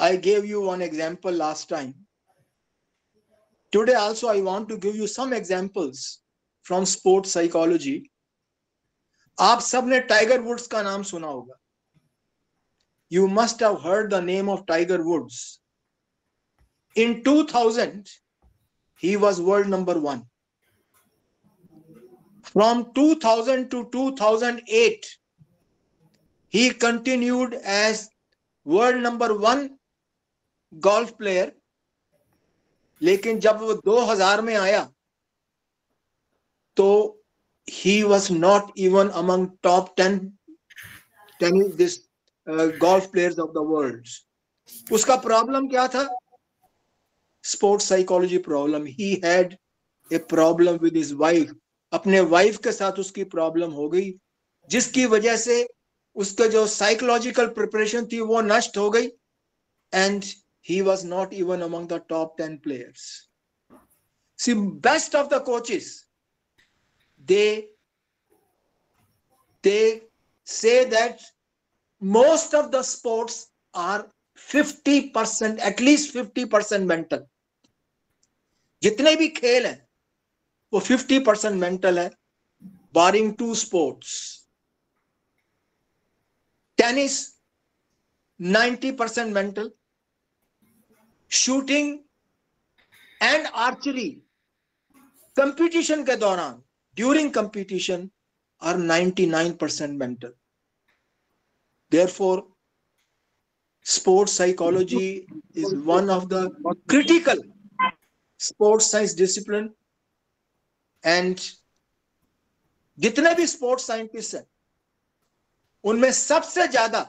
I gave you one example last time. Today also I want to give you some examples from sports psychology. आप सबने टाइगर वुड्स का नाम सुना होगा. You must have heard the name of Tiger Woods. In 2000, he was world number 1. From 2000 to 2008, he continued as world number 1 golf player. लेकिन जब वो 2000 में आया, तो he was not even among top 10 golf players of the world. उसका problem क्या था? Sports psychology problem. He had a problem with his wife. अपने वाइफ के साथ उसकी प्रॉब्लम हो गई, जिसकी वजह से उसका जो साइकोलॉजिकल प्रिपरेशन थी वो नष्ट हो गई. And he was not even among the top 10 players. See, best of the coaches, they say that most of the sports are 50%, at least 50% mental. जितने भी खेल हैं वो 50% mental है, barring 2 sports. Tennis 90% mental. Shooting and archery competition के दौरान, during competition, are 99% mental. Therefore, sports psychology is one of the critical sports science discipline. And जितने भी sports scientists हैं, उनमें सबसे ज्यादा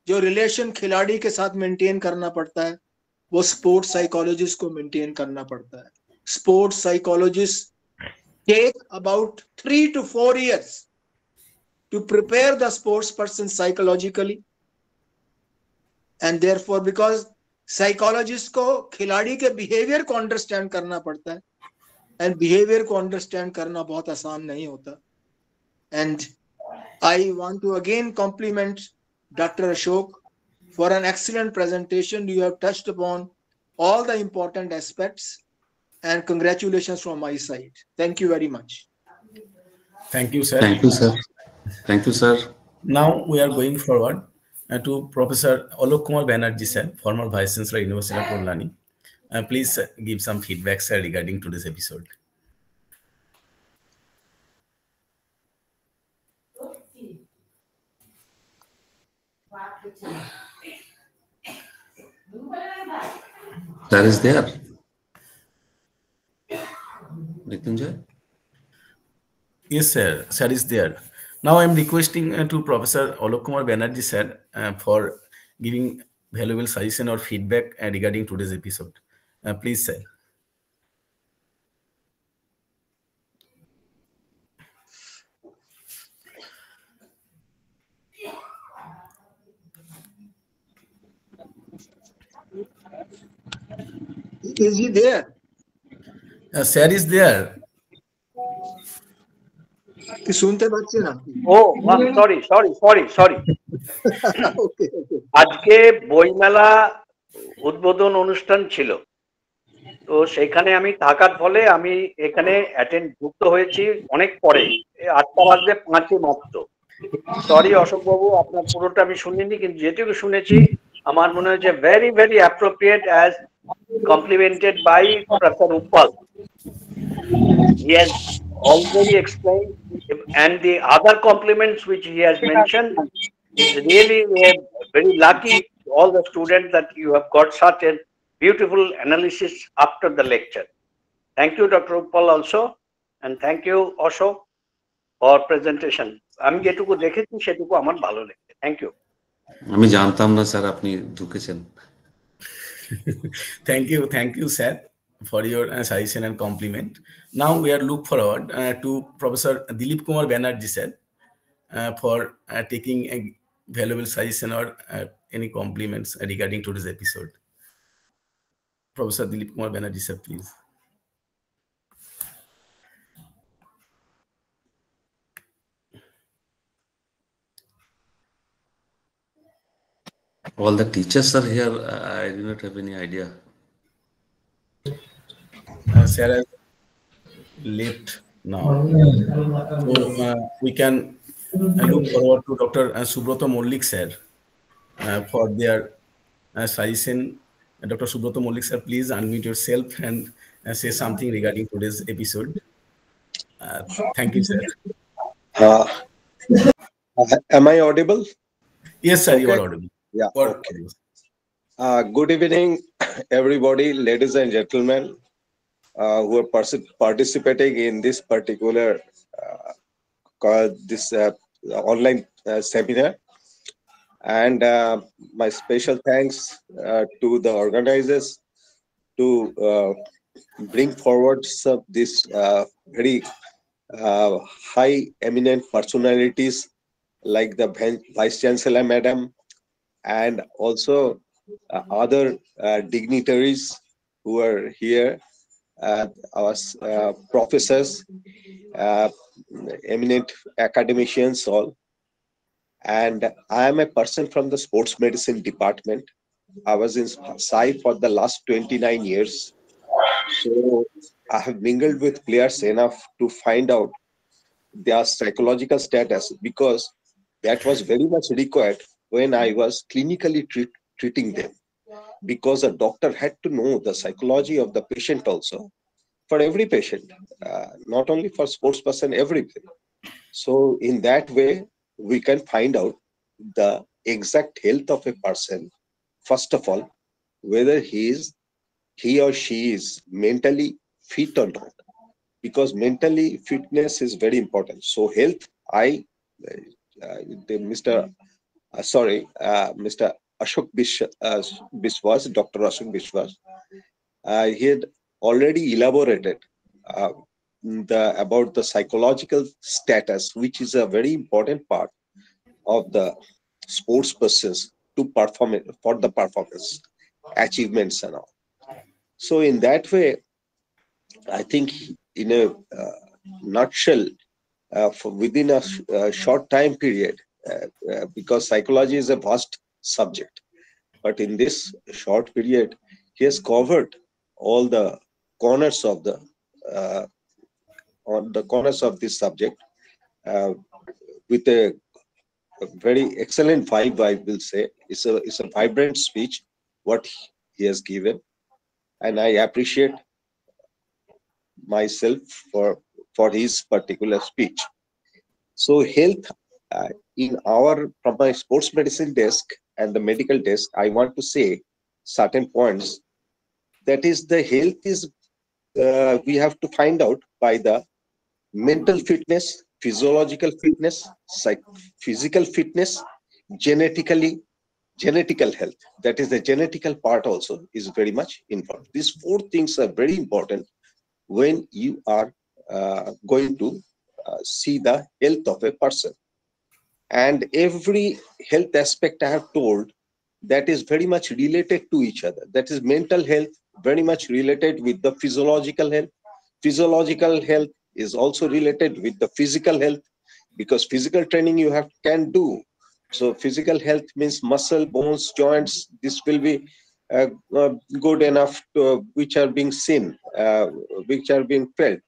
जो रिलेशन खिलाड़ी के साथ मेंटेन करना पड़ता है, वो स्पोर्ट्स साइकोलॉजिस्ट को मेंटेन करना पड़ता है. Sports psychologist take about 3 to 4 years to prepare the sports person psychologically. And therefore, because psychologist को खिलाड़ी के बिहेवियर को अंडरस्टैंड करना पड़ता है, एंड बिहेवियर को अंडरस्टैंड करना बहुत आसान नहीं होता. And I want to again compliment Dr. Ashok for an excellent presentation. You have touched upon all the important aspects, and congratulations from my side. Thank you very much. Thank you, sir. Thank you, sir. Thank you, sir. Now we are going forward to Professor Alok Kumar Banerjee, sir, former Vice Chancellor, University of Kolkata. Please give some feedback, sir, regarding to this episode. Sir is there. Mrityunjay? Yes, sir. Sir is there. Now I am requesting to Professor Alok Kumar Banerjee, sir, for giving valuable suggestion or feedback regarding today's episode. Please, sir. Is he there? Sir is there. कि सुनते बच्चे ना. Sorry আজকে বইমেলা উদ্বোধন অনুষ্ঠান ছিল, তো সেখানে আমি থাকার ফলে আমি এখানে যুক্ত হয়েছি অনেক পরে, 8:05 মাত্র. সরি অশোক বাবু, আপনার পুরোটা আমি শুনিনি, কিন্তু যেটুকু শুনেছি আমার মনে হয়েছে very very appropriate as complimented by Professor Uppal. He has already explained, and the other compliments which he has mentioned is really very lucky, all the students, that you have got such a beautiful analysis after the lecture. Thank you, Dr. Uppal, also, and thank you, Ashok, for presentation. আমি যেটুকু দেখেছি সেটুকু আমার ভালো লেগেছে. Thank you. আমি জানতাম না স্যার আপনি ঢুকেছেন. Thank you, sir, for your suggestion and compliment. Now we are look forward to Professor Dilip Kumar Banerjee, sir, for taking a valuable suggestion or any compliments regarding to this episode. Professor Dilip Kumar Banerjee, sir, please. All the teachers are here. I do not have any idea. Sarah left now. So we can look forward to Dr. Subroto Mollik sir for their suggestion. Dr. Subroto Mollik sir, please unmute yourself and say something regarding today's episode. Thank you, sir. Am I audible? Yes, sir, you are audible. Yeah. Okay. Good evening, everybody, ladies and gentlemen, who are participating in this particular online seminar. And my special thanks to the organizers to bring forward this very high eminent personalities like the Vice Chancellor Madam, and also other dignitaries who are here, our professors, eminent academicians, all. And I am a person from the sports medicine department. I was in Sai for the last 29 years. So I have mingled with players enough to find out their psychological status, because that was very much required when I was clinically treating them, because a doctor had to know the psychology of the patient also, for every patient, not only for sports person, everything. So in that way, we can find out the exact health of a person, first of all, whether he or she is mentally fit or not, because mentally fitness is very important. So health, Mr. Ashok Biswas, Dr. Ashok Biswas, he had already elaborated about the psychological status, which is a very important part of the sports persons to perform it, for the performance, achievements and all. So in that way, I think in a nutshell, within a short time period, because psychology is a vast subject, but in this short period, he has covered all the corners of the this subject with a very excellent vibe. I will say it's a vibrant speech what he has given, and I appreciate myself for his particular speech. So health, from my sports medicine desk and the medical desk, I want to say certain points. That is, the health is we have to find out by the mental fitness, physiological fitness, physical fitness, genetical health. That is, the genetical part also is very much involved. These four things are very important when you are going to see the health of a person. And every health aspect I have told, that is very much related to each other. That is, mental health very much related with the physiological health. Physiological health is also related with the physical health, because physical training you can do. So physical health means muscle, bones, joints. This will be good enough to, which are being seen, which are being felt,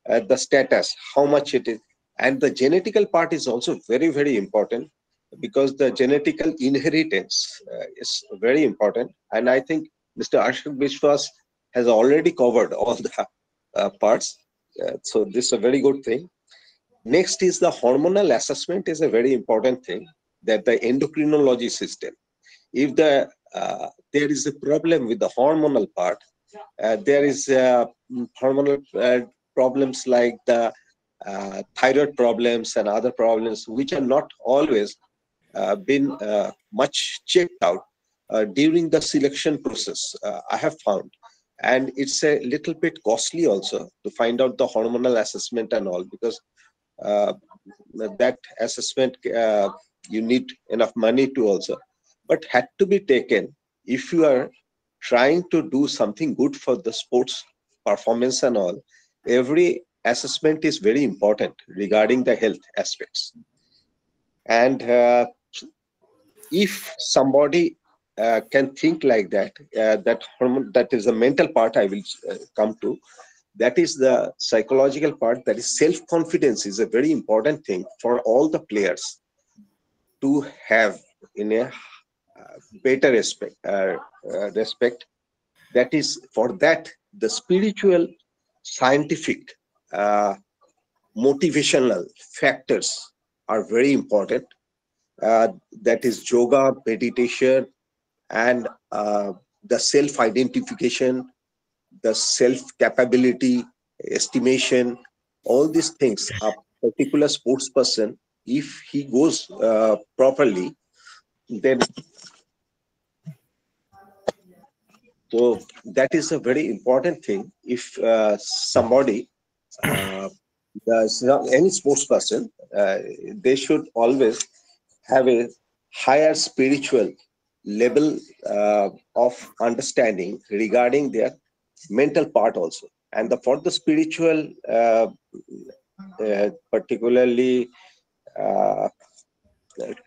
the status, how much it is. And the genetical part is also very, very important, because the genetical inheritance is very important. And I think Mr. Ashok Biswas has already covered all the parts. So this is a very good thing. Next is the hormonal assessment is a very important thing, that the endocrinology system. If there is a problem with the hormonal part, there is hormonal problems like the thyroid problems and other problems, which are not always been much checked out during the selection process, I have found. And it's a little bit costly also to find out the hormonal assessment and all, because that assessment, you need enough money to also, but had to be taken if you are trying to do something good for the sports performance and all. Every assessment is very important regarding the health aspects. And if somebody can think like that, that hormone, that is the mental part I will come to. That is the psychological part. That is self-confidence is a very important thing for all the players to have in a better respect. That is, for that, the spiritual, scientific, motivational factors are very important. That is yoga, meditation, and the self-identification, the self-capability, estimation, all these things. A particular sports person, if he goes properly, then so that is a very important thing. If somebody does any sports person, they should always have a higher spiritual level of understanding regarding their mental part also. And for the spiritual, particularly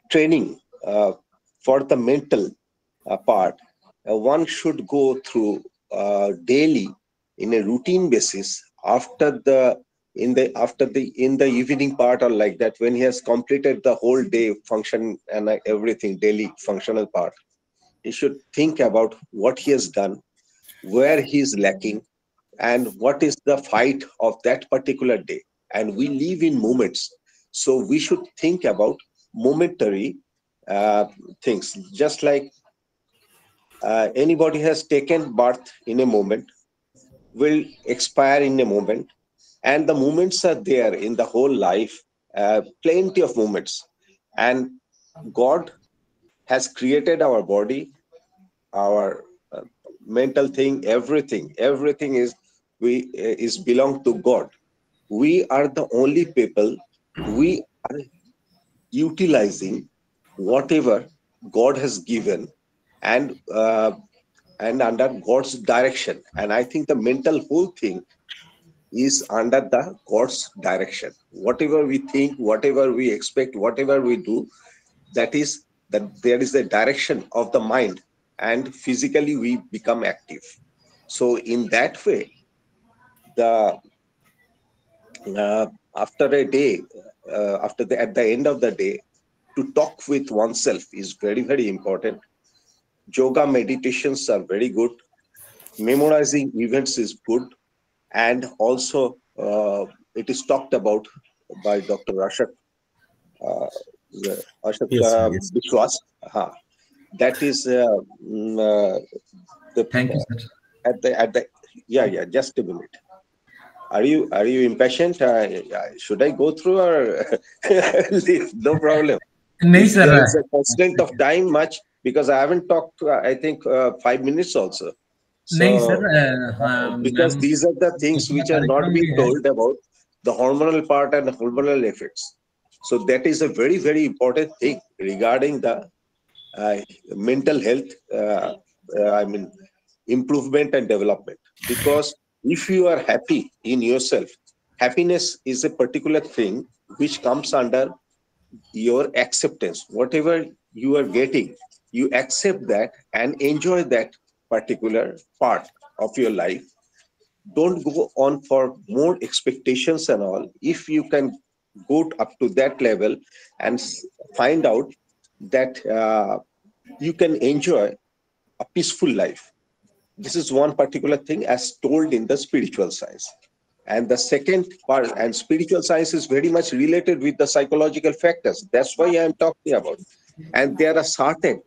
training for the mental part, one should go through daily in a routine basis after the in the evening part, or like that, when he has completed the whole day function and everything, daily functional part, he should think about what he has done, where he is lacking, and what is the fight of that particular day. And we live in moments, so we should think about momentary things. Just like anybody has taken birth in a moment, will expire in a moment, and the moments are there in the whole life, plenty of moments. And God has created our body, our mental thing, everything is belong to God. We are the only people, we are utilizing whatever God has given, and under God's direction. And I think the mental whole thing is under the God's direction. Whatever we think, whatever we expect, whatever we do, that there is a direction of the mind, and physically we become active. So in that way, after a day, at the end of the day, to talk with oneself is very, very important. Yoga meditations are very good. Memorizing events is good. And also, it is talked about by Dr. Ashok Yes. Biswas. That is Thank you, sir. at the yeah, just a minute. Are you impatient? Should I go through or leave? No problem. No, sir. There is a constraint of time much, because I haven't talked, I think, 5 minutes also. So, No, sir. because these are the things which are not being told about the hormonal part and the hormonal effects. So that is a very, very important thing regarding the mental health, improvement and development. Because if you are happy in yourself, happiness is a particular thing which comes under your acceptance. Whatever you are getting, you accept that and enjoy that particular part of your life. Don't go on for more expectations and all. If you can go up to that level and find out that you can enjoy a peaceful life. This is one particular thing as told in the spiritual science. And the second part, and spiritual science is very much related with the psychological factors. That's why I am talking about. And there are certain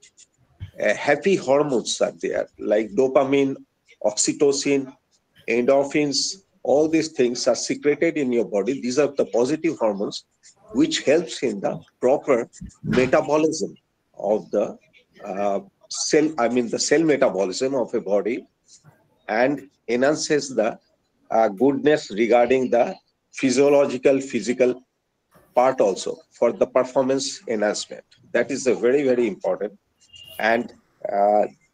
happy hormones are there, like dopamine, oxytocin, endorphins. All these things are secreted in your body. These are the positive hormones, which helps in the proper metabolism of the cell, the cell metabolism of a body, and enhances the goodness regarding the physical part also for the performance enhancement. That is a very, very important. And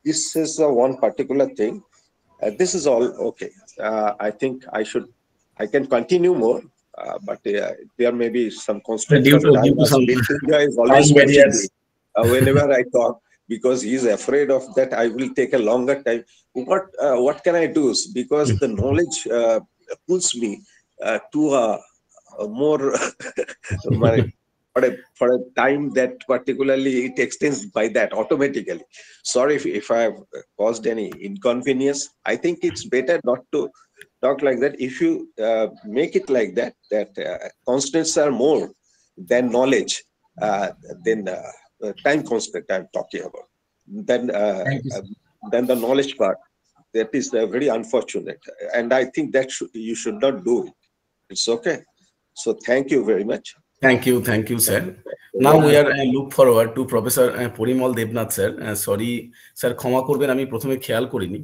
this is one particular thing. This is all okay. I think I can continue more, but there may be some constraints of time. India is always watching me whenever I talk. because he is afraid of that I will take a longer time. What can I do? Because the knowledge pulls me to a more for a time that particularly it extends by that automatically. Sorry if I have caused any inconvenience. I think it's better not to talk like that. If you make it like that, constants are more than knowledge, then time constant I'm talking about. Then the knowledge part, that is very unfortunate. And I think that you should not do it. It's okay. So thank you very much. Thank you, sir. Now we are look forward to Professor Porimal Devnath, sir. Sorry, sir, ক্ষমা করবেন আমি প্রথমে খেয়াল করিনি.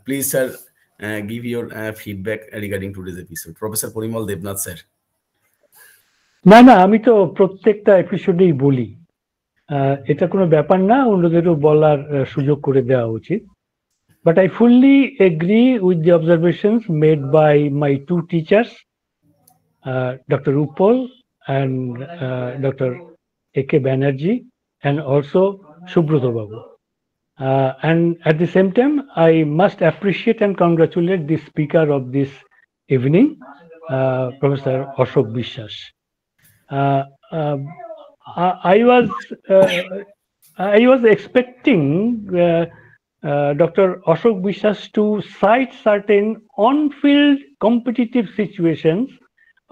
Please, sir, give your feedback regarding today's episode. Professor Porimal Devnath, sir. না আমি তো প্রত্যেকটা এপিসোডেই বলি, এটা কোনো ব্যাপার না, অন্যদেরও বলার সুযোগ করে দেওয়া উচিত। But I fully agree with the observations made by my two teachers, Dr. Upal and Dr. A.K. Banerjee, and also Subroto Babu. And at the same time, I must appreciate and congratulate the speaker of this evening, Professor Ashok Bishwas. I was expecting Dr. Ashok Bishwas to cite certain on-field competitive situations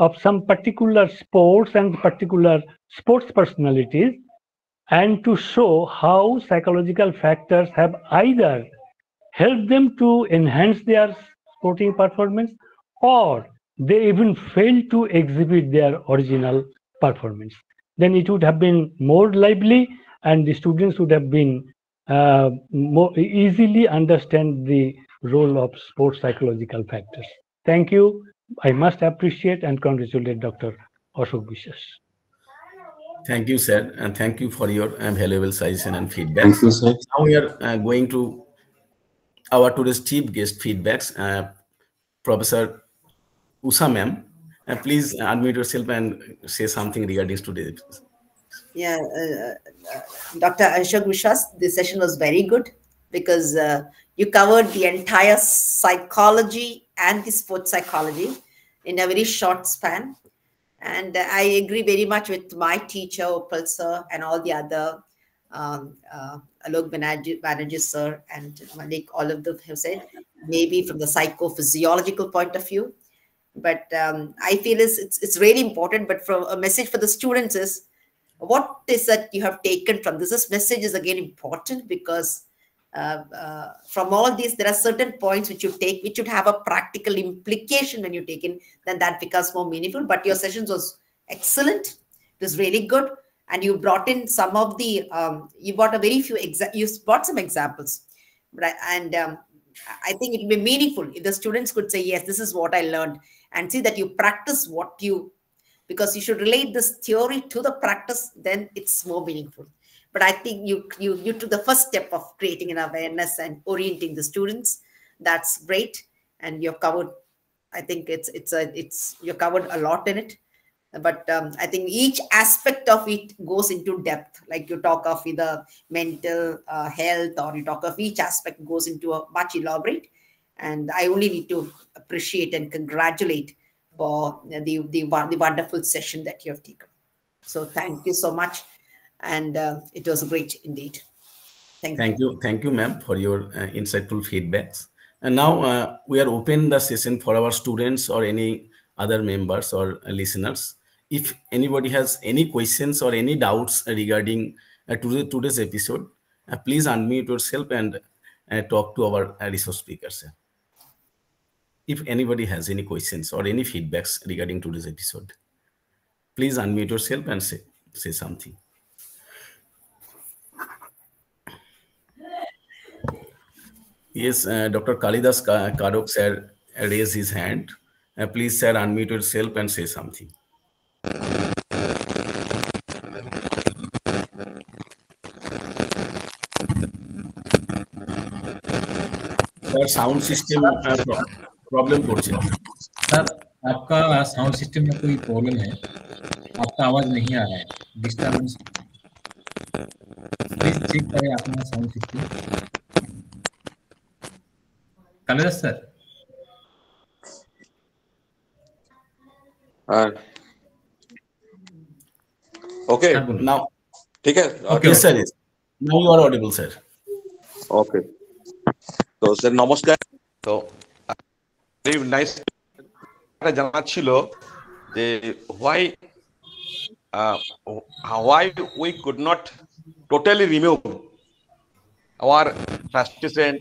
of some particular sports and particular sports personalities, and to show how psychological factors have either helped them to enhance their sporting performance, or they even failed to exhibit their original performance. Then it would have been more lively, and the students would have been more easily understand the role of sports psychological factors. Thank you. I must appreciate and congratulate Dr. Ashok Bishwas. Thank you, sir, and thank you for your valuable suggestion and feedback. Thank you, sir. Now we are going to our today's chief guest feedbacks. Professor Usha ma'am, please unmute yourself and say something regarding today's. Yeah, Dr. Ashok Bishwas, this session was very good because you covered the entire psychology and the sports psychology in a very short span. And I agree very much with my teacher, Upal sir, and all the other Alok Banerjee sir and Malik, all of them have said, maybe from the psychophysiological point of view. But I feel it's really important. But from a message for the students is, what is that you have taken from this? This message is again important because from all these, there are certain points which you take, which should have a practical implication when you take in, then that becomes more meaningful. But your sessions was excellent. It was really good. And you brought in some of the, you brought a very few, you brought some examples. And I think it will be meaningful if the students could say, yes, this is what I learned, and see that you practice what you, because you should relate this theory to the practice, then it's more meaningful. But I think you took the first step of creating an awareness and orienting the students. That's great, and you've covered. I think you've covered a lot in it. But I think each aspect of it goes into depth. Like you talk of either mental health, or you talk of each aspect goes into a much elaborate. And I only need to appreciate and congratulate for the wonderful session that you have taken. So thank you so much. And it was great indeed. Thank you, ma'am, for your insightful feedbacks. And now we are open the session for our students or any other members or listeners. If anybody has any questions or any doubts regarding today's episode, please unmute yourself and talk to our resource speakers. If anybody has any questions or any feedbacks regarding today's episode, please unmute yourself and say something. Yes, Dr. Kalidas Karok sir raised his hand. Please, sir, unmute yourself and say something. Sir, sound system problem करছে sir आपका sound system में कोई problem है, आपका आवाज नहीं आ रहा है, डिस्टर्बेंस। प्लीज চেক করে আপনার sound system. Kalidas sir. Okay. Now, ठीक है. Okay, sir. Now you are audible, sir. Okay. तो sir नमस्कार. तो very nice. জানা ছিল যে why we could not totally remove our frustration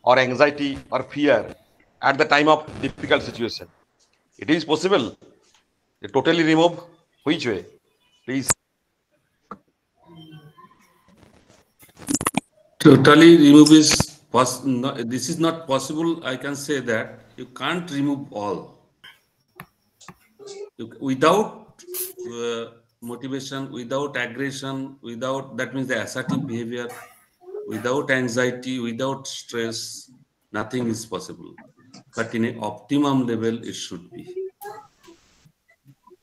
or anxiety or fear at the time of difficult situation. It is possible to totally remove. Which way, please? Totally remove is this is not possible. I can say that you can't remove all. Without motivation, without aggression, without, that means the assertive behavior, without anxiety, without stress, nothing is possible. But in an optimum level, it should be.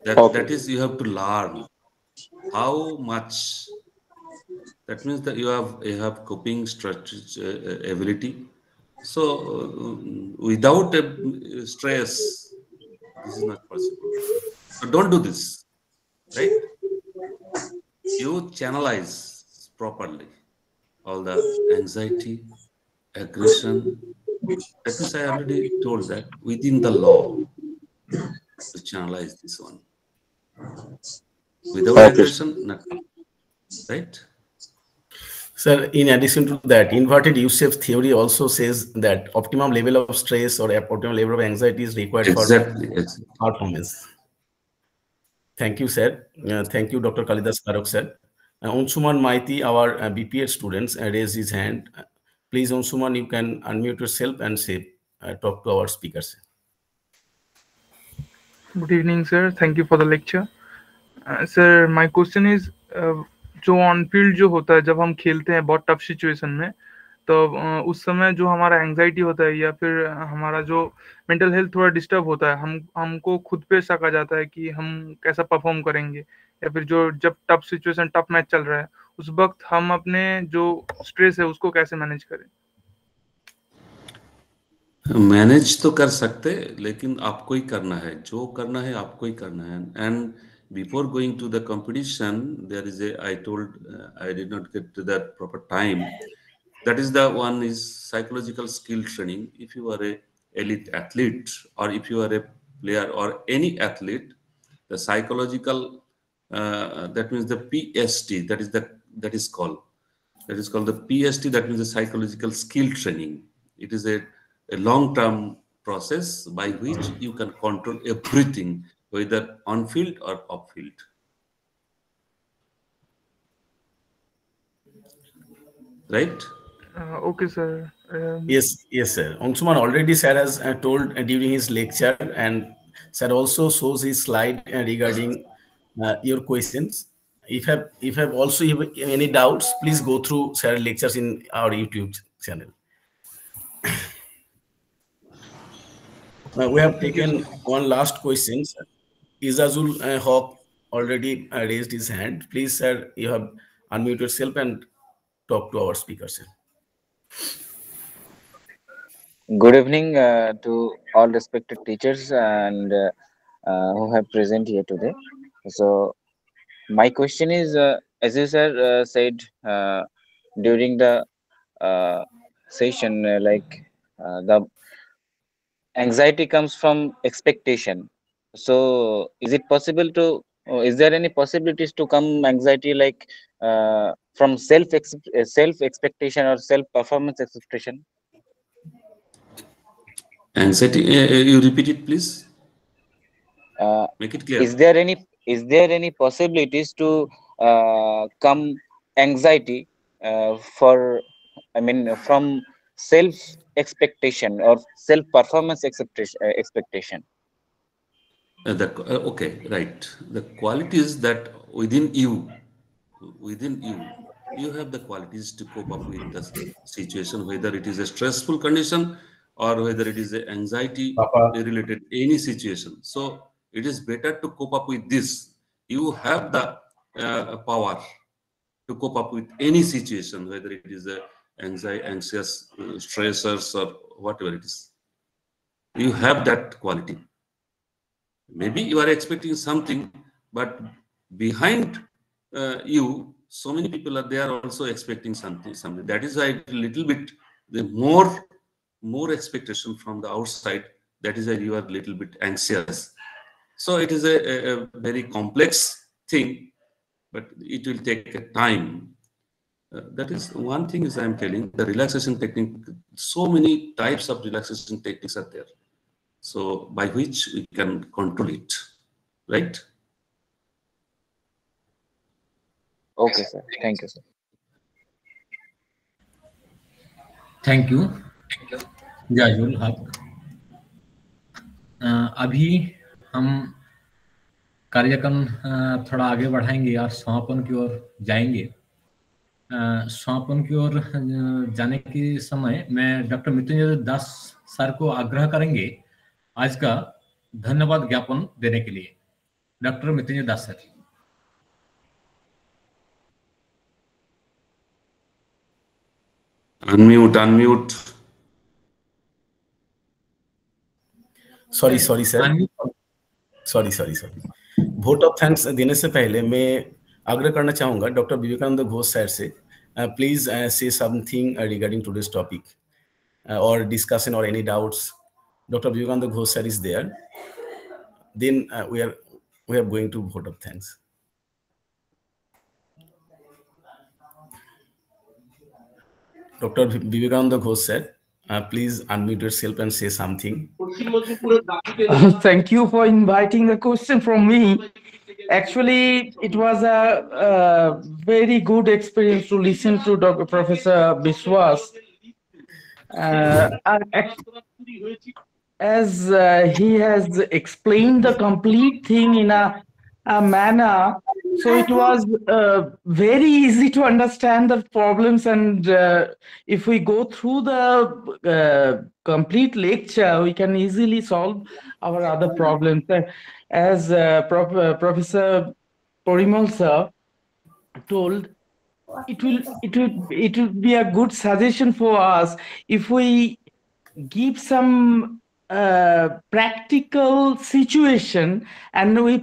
That is, you have to learn how much. That means that you have coping strategy ability. So without stress, this is not possible. So don't do this, right? You channelize properly all the anxiety, aggression. That means I already told that within the law to channelize this one. Without aggression, nothing, right? Sir, in addition to that, inverted U-shaped theory also says that optimum level of stress or optimum level of anxiety is required for performance. Thank you, sir. Thank you, Dr. Kalidas Karok, sir. Onsuman Maiti, our BPEd students, raised his hand. Please, Onsuman, you can unmute yourself and say, talk to our speakers. Good evening, sir. Thank you for the lecture. Sir, my question is, जो on field जो होता है जब हम खेलते हैं बहुत tough situation में, तो उस समय जो हमारा एंजाइटी होता है या फिर हमारा जो मेंटल हेल्थ थोड़ा डिस्टर्ब होता है, हमको खुद पे शक आ जाता है कि हम कैसा परफॉर्म करेंगे, या फिर जो जब टफ सिचुएशन टफ मैच चल रहा है उस वक्त हम अपने जो स्ट्रेस है उसको कैसे मैनेज करें? मैनेज तो कर सकते, लेकिन आपको ही करना है, जो करना है आपको ही करना है. And before going to the competition, there is I told I did not get to that proper time. That is the one is psychological skill training. If you are a elite athlete or if you are a player or any athlete, the psychological that means the PST, that is called the PST. That means the psychological skill training. It is a long-term process by which you can control everything, whether on field or off field. Right? Okay, sir. Yes, sir. Onsuman already sir has told during his lecture, and sir also shows his slide regarding your questions. If have also any doubts, please go through sir lectures in our YouTube channel. We have taken one last question. Izazul Hawk already raised his hand. Please, sir, you have unmute yourself and talk to our speaker, sir. Good evening to all respected teachers and who have present here today. So my question is, as you sir said during the session, the anxiety comes from expectation. So is it possible to, is there any possibilities to come anxiety from self expectation or self performance expectation? Anxiety, you repeat it please. Make it clear. Is there any possibilities to come anxiety from self expectation or self performance expectation? Okay, right. The qualities that within you have the qualities to cope up with the situation, whether it is a stressful condition or whether it is a anxiety related any situation. So it is better to cope up with this. You have the power to cope up with any situation, whether it is a anxious stressors or whatever it is. You have that quality. Maybe you are expecting something, but behind you, so many people are there also expecting something. That is why a little bit the more expectation from the outside. That is why you are a little bit anxious. So it is a very complex thing, but it will take a time. That is one thing is I am telling, the relaxation technique, so many types of relaxation techniques are there. So by which we can control it, right? Okay, sir. Thank you, sir. Thank you Jajul Haque. अभी हम कार्यक्रम थोड़ा आगे बढ़ाएंगे और समापन की ओर जाएंगे। समापन की ओर जाने के समय मैं डॉक्टर मृत्युंजय दास सर को आग्रह करेंगे आज का धन्यवाद ज्ञापन देने के लिए। Doctor Mrityunjay Das sir. Unmute. Sorry sir, sorry. Vote of thanks देने से पहले मैं आग्रह करना चाहूंगा डॉक्टर विवेकानंद घोष सर से, please say something regarding today's topic और डिस्कशन और any doubts. Doctor Vivekananda Ghosh sir is there, then we are going to vote of thanks. Dr. Vivekananda Ghosh sir, please unmute yourself and say something. Thank you for inviting the question from me. Actually, it was a very good experience to listen to Professor Biswas. As he has explained the complete thing in a manner, so it was very easy to understand the problems, and if we go through the complete lecture, we can easily solve our other problems. As Professor Porimal sir told, it will be a good suggestion for us if we give some practical situation and we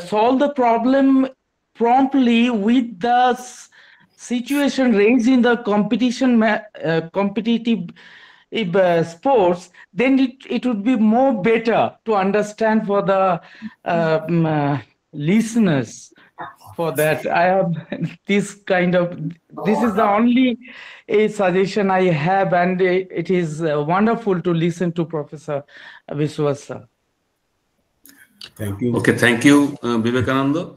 solve the problem promptly with the situation raised in the competitive sports, then it would be more better to understand for the listeners. For that, I have this is the only suggestion I have, and it is wonderful to listen to Professor Biswas sir. Thank you. Okay, thank you, Vivekananda.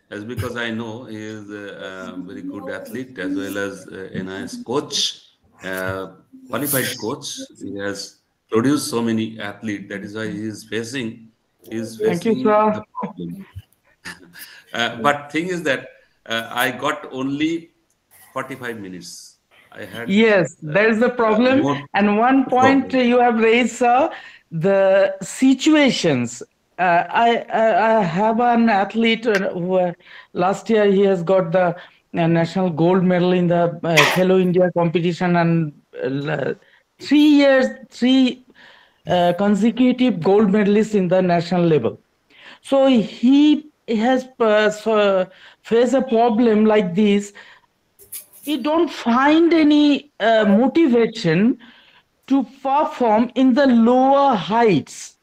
As because I know he is a very good athlete as well as a nice coach, qualified coach. He has produced so many athletes. That is why he is facing Thank you, sir. the problem. But thing is that I got only 45 minutes. I had there is the problem. And one point you have raised, sir, the situations. I have an athlete who last year he has got the national gold medal in the Hello India competition, and 3 consecutive gold medalists in the national level. So he has faced a problem like this. He don't find any motivation to perform in the lower heights.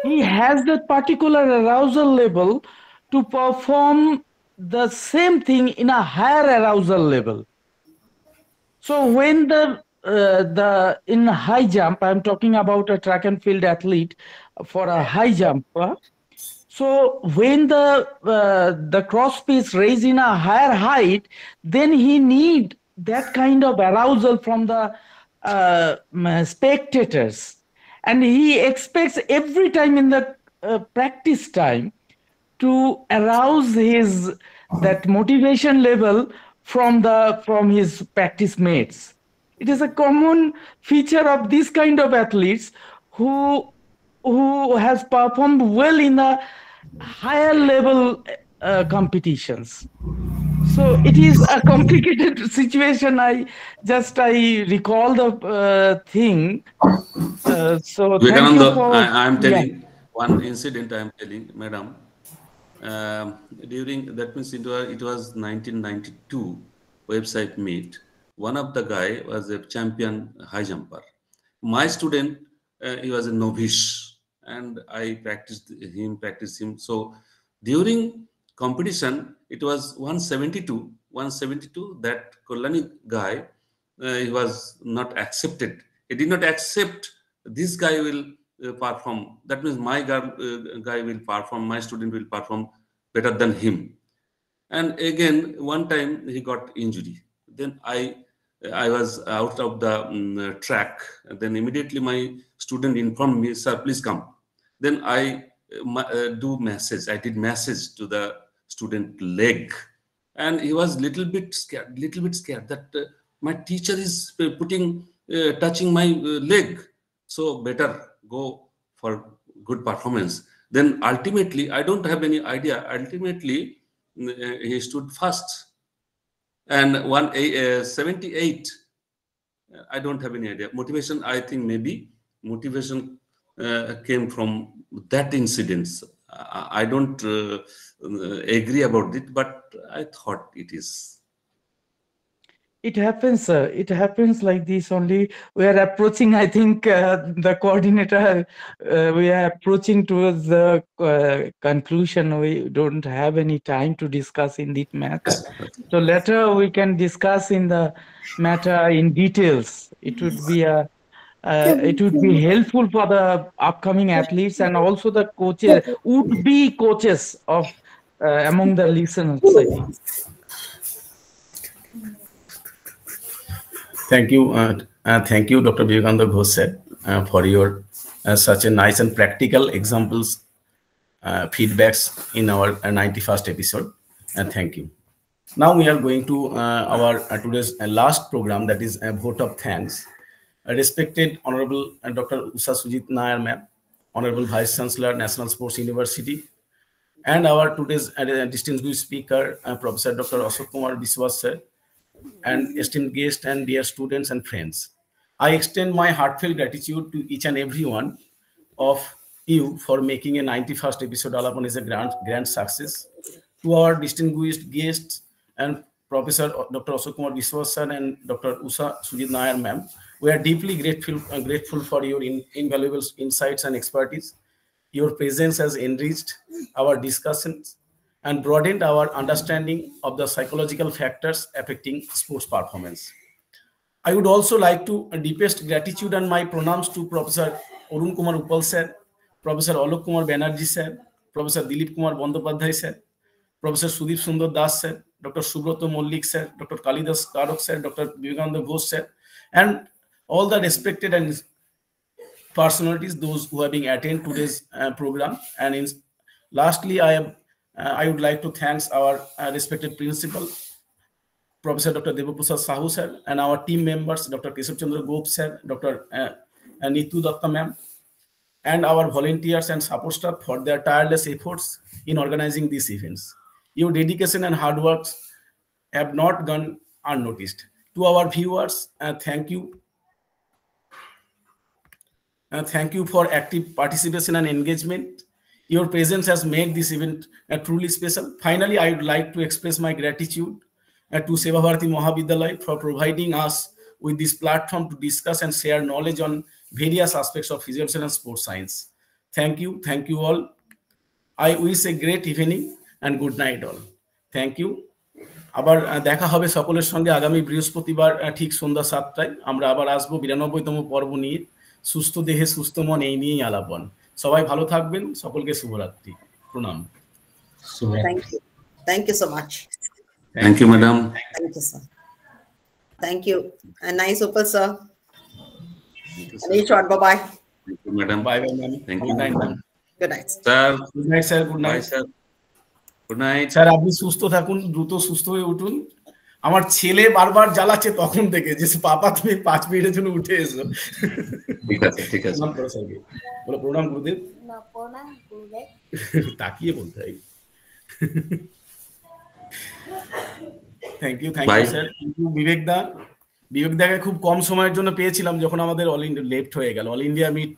He has that particular arousal level to perform the same thing in a higher arousal level. So when in high jump, I'm talking about a track and field athlete for a high jump. So when the cross piece raised in a higher height, then he need that kind of arousal from the spectators, and he expects every time in the practice time to arouse that motivation level from his practice mates. It is a common feature of this kind of athletes who has performed well in the higher level competitions. So it is a complicated situation. I recall the thing. So thank you Vivekananda, for I'm telling one incident. I'm telling, madam. During that means it was 1992 website meet. One of the guy was a champion high jumper. My student, he was a novice, and I practiced him. So during competition, it was 172. That Kolani guy, he was not accepted. He did not accept. This guy will perform. That means my guy will perform. My student will perform better than him. And again, one time he got injury. Then I was out of the track. And then immediately my student informed me, "Sir, please come." Then I did message to the student leg, and he was little bit scared that my teacher is touching my leg. So better go for good performance. Then ultimately, I don't have any idea. Ultimately, he stood first. And 78, I don't have any idea. Motivation, I think maybe motivation came from that incident. I don't agree about it, but I thought it is. It happens, sir. It happens like this only. We are approaching, I think, the coordinator, we are approaching towards the conclusion. We don't have any time to discuss in this matter. So later we can discuss in the matter in details. It would be helpful for the upcoming athletes and also the coaches, would-be coaches of among the listeners, I think. Thank you, Dr. Vivekananda Ghosh, for your such a nice and practical examples, feedbacks in our 91st episode. And thank you. Now we are going to our today's last program, that is a vote of thanks. Respected Honorable Dr. Usha Sujit Nair ma'am, Honorable Vice Chancellor, National Sports University, and our today's distinguished speaker, Professor Dr. Ashok Kumar Biswas sir, and esteemed guests and dear students and friends. I extend my heartfelt gratitude to each and every one of you for making a 91st episode Alapon is a grand success. To our distinguished guests and Professor Dr. Ashok Kumar Biswas sir and Dr. Usha Sujit Nair ma'am, we are deeply grateful for your invaluable insights and expertise. Your presence has enriched our discussions and broadened our understanding of the psychological factors affecting sports performance. I would also like to deepest gratitude and my pronouns to Professor Arun Kumar Uppal sir, Professor Alok Kumar Banerjee sir, Professor Dilip Kumar Bandopadhyay sir, Professor Sudip Sundar Das sir, Dr. Subroto Mollik sir, Dr. Kalidas Karok sir, Dr. Vivekananda Ghosh sir, and all the respected and personalities, those who have been attended today's program. And lastly, I would like to thank our respected principal, Professor Dr. Debaprasad Sahu sir, and our team members, Dr. Keshav Chandra Gop sir, Dr. Nitu Datta ma'am, and our volunteers and support staff for their tireless efforts in organizing these events. Your dedication and hard work have not gone unnoticed. To our viewers, thank you. Thank you for active participation and engagement. Your presence has made this event truly special. Finally, I would like to express my gratitude to Seva Bharati Mahavidyalaya for providing us with this platform to discuss and share knowledge on various aspects of physiology and sports science. Thank you all. I wish a great evening and good night all. Thank you. আবার দেখা হবে সকলের সঙ্গে আগামী বৃহস্পতিবার ঠিক সন্ধ্যা 7টায়। আমরা আবার আসবো 92তম পর্ব নিয়ে। সুস্থ দেহে সুস্থ মন, এই নিয়েই আলাপন। সবাই ভালো থাকবেন, সকলকে শুভরাত্রি, প্রণাম। Thank you so much. Thank you, madam. Thank you, sir. Thank you. And nice Uppal sir. Anish, bye-bye. Thank you, madam. Bye, ma'am. Thank you, madam. Good night. Sir. Good night, sir. Good night. Bye, sir. Good night. Sir, আপনি সুস্থ থাকুন, দ্রুত সুস্থ হয়ে উঠুন। আমার ছেলে বারবার জ্বালাচ্ছে তখন থেকে যে পাপা তুমি 5 মিনিটের জন্য উঠে এসো। ঠিক আছে, ঠিক আছে। প্রণাম করো স্যারকে। বলো প্রণাম গুরুদেব। না, প্রণাম গুরুদেব। তাকিয়ে বলতে হয়। Thank you Bye. স্যার। বিবেকদাকে খুব কম সময়ের জন্য পেয়েছিলাম যখন আমাদের অল ইন্ডিয়া লেফট হয়ে গেল, অল ইন্ডিয়া মিট